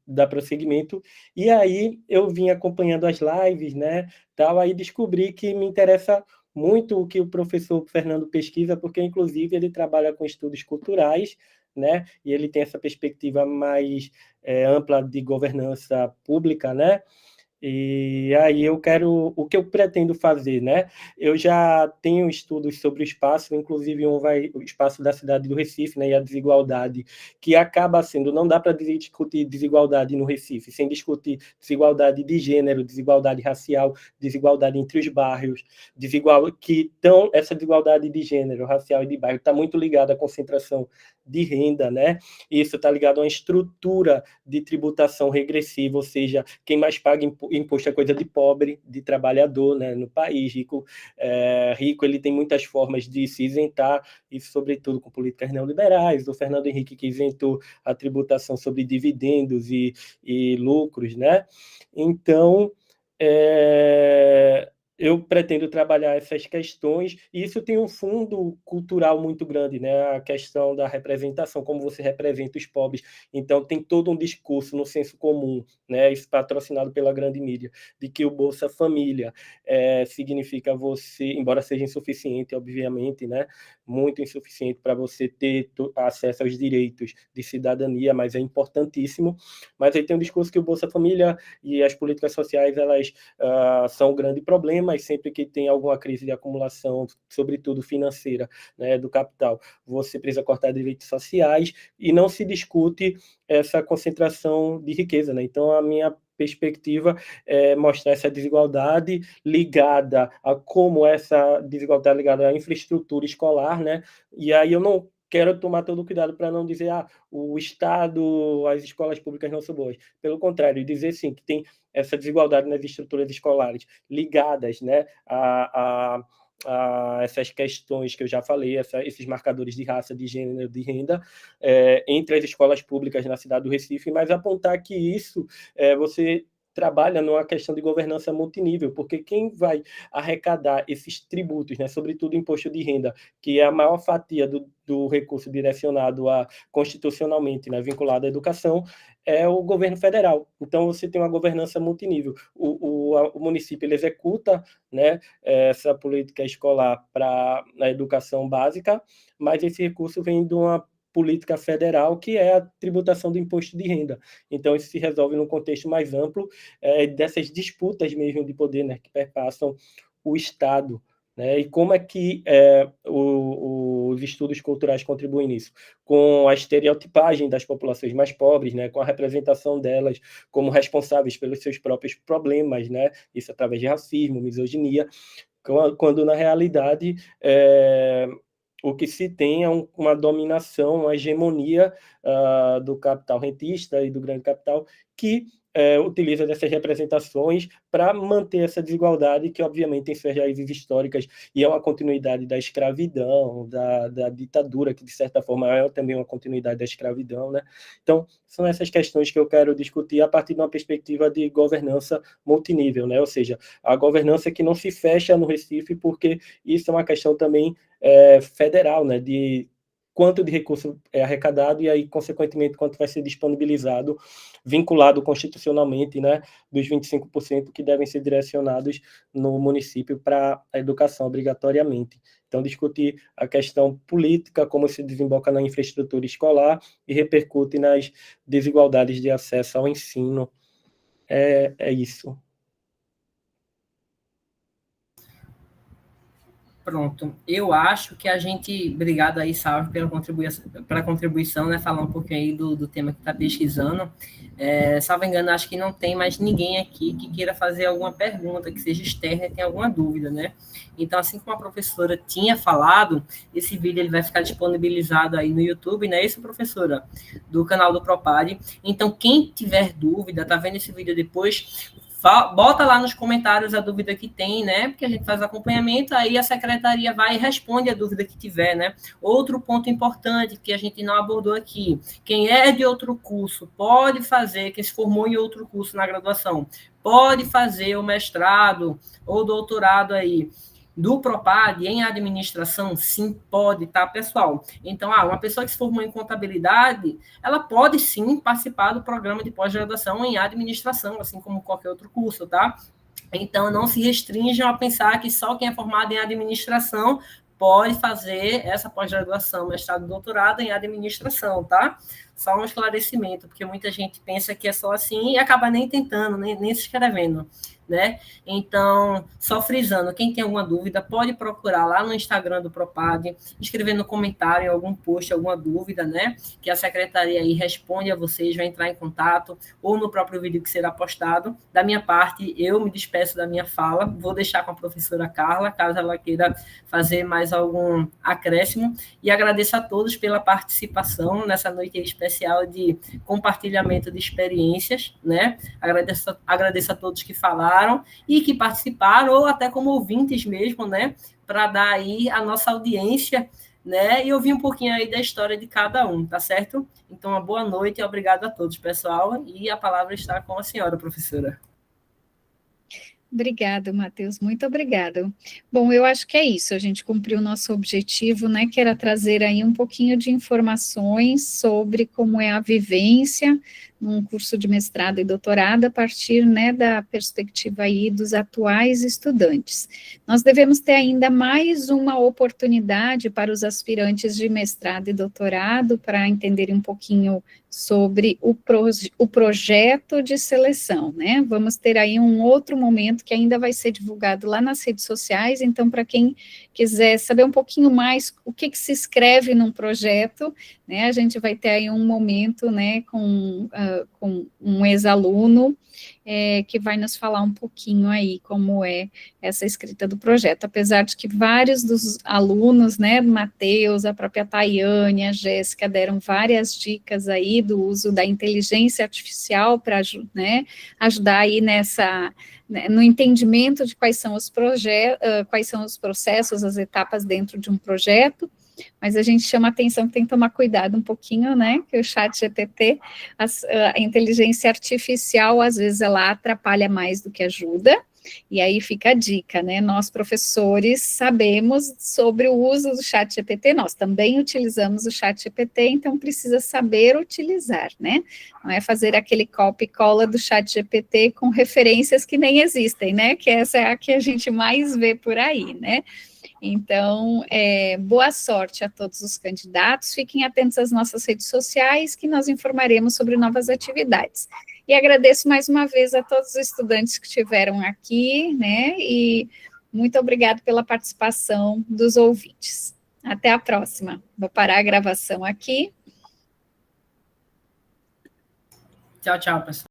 dar prosseguimento, e aí eu vim acompanhando as lives, né, tal, aí descobri que me interessa muito o que o professor Fernando pesquisa, porque, inclusive, ele trabalha com estudos culturais, né, e ele tem essa perspectiva mais ampla de governança pública, né, e aí o que eu pretendo fazer, né? Eu já tenho estudos sobre o espaço, inclusive o espaço da cidade do Recife, né? E a desigualdade, que acaba sendo, não dá para discutir desigualdade no Recife, sem discutir desigualdade de gênero, desigualdade racial, desigualdade entre os bairros, essa desigualdade de gênero, racial e de bairro está muito ligada à concentração de renda, né? Isso está ligado a uma estrutura de tributação regressiva, ou seja, quem mais paga imposto é coisa de pobre, de trabalhador, né, no país. Rico ele tem muitas formas de se isentar, e sobretudo com políticas neoliberais. O Fernando Henrique que isentou a tributação sobre dividendos e lucros, né? Então, eu pretendo trabalhar essas questões, e isso tem um fundo cultural muito grande, né? A questão da representação, como você representa os pobres. Então, tem todo um discurso no senso comum, né? Isso patrocinado pela grande mídia, de que o Bolsa Família significa você, embora seja insuficiente, obviamente, né? Muito insuficiente para você ter acesso aos direitos de cidadania, mas é importantíssimo. Mas aí tem um discurso que o Bolsa Família e as políticas sociais, elas são um grande problema, mas sempre que tem alguma crise de acumulação, sobretudo financeira, né, do capital, você precisa cortar direitos sociais, e não se discute essa concentração de riqueza, né? Então, a minha perspectiva é mostrar essa desigualdade ligada a como essa desigualdade ligada à infraestrutura escolar, né? E aí eu não quero tomar todo o cuidado para não dizer o Estado, as escolas públicas não são boas. Pelo contrário, dizer sim que tem essa desigualdade nas estruturas escolares ligadas, né, a essas questões que eu já falei, esses marcadores de raça, de gênero, de renda, entre as escolas públicas na cidade do Recife, mas apontar que isso você trabalha numa questão de governança multinível, porque quem vai arrecadar esses tributos, né, sobretudo imposto de renda, que é a maior fatia do recurso direcionado constitucionalmente, né, vinculado à educação, é o governo federal. Então, você tem uma governança multinível. O município ele executa, né, essa política escolar para a educação básica, mas esse recurso vem de uma política federal, que é a tributação do imposto de renda. Então, isso se resolve num contexto mais amplo dessas disputas mesmo de poder, né, que perpassam o Estado. Né? E como é que os estudos culturais contribuem nisso? Com a estereotipagem das populações mais pobres, né? Com a representação delas como responsáveis pelos seus próprios problemas, né? Isso através de racismo, misoginia, quando na realidade o que se tem é uma dominação, uma hegemonia do capital rentista e do grande capital que utiliza dessas representações para manter essa desigualdade que, obviamente, tem suas raízes históricas e é uma continuidade da escravidão, da ditadura, que, de certa forma, é também uma continuidade da escravidão. Né? Então, são essas questões que eu quero discutir a partir de uma perspectiva de governança multinível, né? Ou seja, a governança que não se fecha no Recife, porque isso é uma questão também federal, né? De quanto de recurso é arrecadado e aí, consequentemente, quanto vai ser disponibilizado, vinculado constitucionalmente, né, dos 25% que devem ser direcionados no município para a educação obrigatoriamente. Então, discutir a questão política, como se desemboca na infraestrutura escolar e repercute nas desigualdades de acesso ao ensino. É isso. Pronto, eu acho que a gente, obrigado aí, Salve, pela contribuição, né, falar um pouquinho aí do tema que está pesquisando. Salvo engano, acho que não tem mais ninguém aqui que queira fazer alguma pergunta, que seja externa e tenha alguma dúvida, né? Então, assim como a professora tinha falado, esse vídeo ele vai ficar disponibilizado aí no YouTube, né? Isso, professora, do canal do Propad. Então, quem tiver dúvida, tá vendo esse vídeo depois, bota lá nos comentários a dúvida que tem, né? Porque a gente faz acompanhamento, aí a secretaria vai e responde a dúvida que tiver, né? Outro ponto importante que a gente não abordou aqui: quem é de outro curso pode fazer, quem se formou em outro curso na graduação, pode fazer o mestrado ou doutorado aí do Propad em administração? Sim, pode, tá, pessoal? Então, uma pessoa que se formou em contabilidade, ela pode sim participar do programa de pós-graduação em administração, assim como qualquer outro curso, tá? Então, não se restringam a pensar que só quem é formado em administração pode fazer essa pós-graduação, mestrado, doutorado em administração, tá? Só um esclarecimento, porque muita gente pensa que é só assim e acaba nem tentando, nem se inscrevendo, né? Então, só frisando, quem tem alguma dúvida, pode procurar lá no Instagram do Propad, escrever no comentário, algum post, alguma dúvida, né? Que a secretaria aí responde a vocês, vai entrar em contato, ou no próprio vídeo que será postado. Da minha parte, eu me despeço da minha fala, vou deixar com a professora Carla, caso ela queira fazer mais algum acréscimo, e agradeço a todos pela participação nessa noite especial de compartilhamento de experiências, né? Agradeço a todos que falaram e que participaram, ou até como ouvintes mesmo, né, para dar aí a nossa audiência, né, e ouvir um pouquinho aí da história de cada um, tá certo? Então, uma boa noite e obrigado a todos, pessoal, e a palavra está com a senhora, professora. Obrigada, Matheus, muito obrigada. Bom, eu acho que é isso, a gente cumpriu o nosso objetivo, né, que era trazer aí um pouquinho de informações sobre como é a vivência num curso de mestrado e doutorado a partir, né, da perspectiva aí dos atuais estudantes. Nós devemos ter ainda mais uma oportunidade para os aspirantes de mestrado e doutorado para entenderem um pouquinho sobre o projeto de seleção, né? Vamos ter aí um outro momento que ainda vai ser divulgado lá nas redes sociais, então, para quem quiser saber um pouquinho mais o que se escreve num projeto, né, a gente vai ter aí um momento, né, com com um ex-aluno, que vai nos falar um pouquinho aí como é essa escrita do projeto, apesar de que vários dos alunos, né, Matheus, a própria Tayane, a Jéssica, deram várias dicas aí do uso da inteligência artificial para, né, ajudar aí no entendimento de quais são os processos, as etapas dentro de um projeto, mas a gente chama a atenção que tem que tomar cuidado um pouquinho, né, que o ChatGPT, a inteligência artificial, às vezes ela atrapalha mais do que ajuda, e aí fica a dica, né, nós professores sabemos sobre o uso do ChatGPT, nós também utilizamos o ChatGPT, então precisa saber utilizar, né, não é fazer aquele copy e cola do ChatGPT com referências que nem existem, né, que essa é a que a gente mais vê por aí, né. Então, boa sorte a todos os candidatos, fiquem atentos às nossas redes sociais, que nós informaremos sobre novas atividades. E agradeço mais uma vez a todos os estudantes que estiveram aqui, né, e muito obrigado pela participação dos ouvintes. Até a próxima. Vou parar a gravação aqui. Tchau, tchau, pessoal.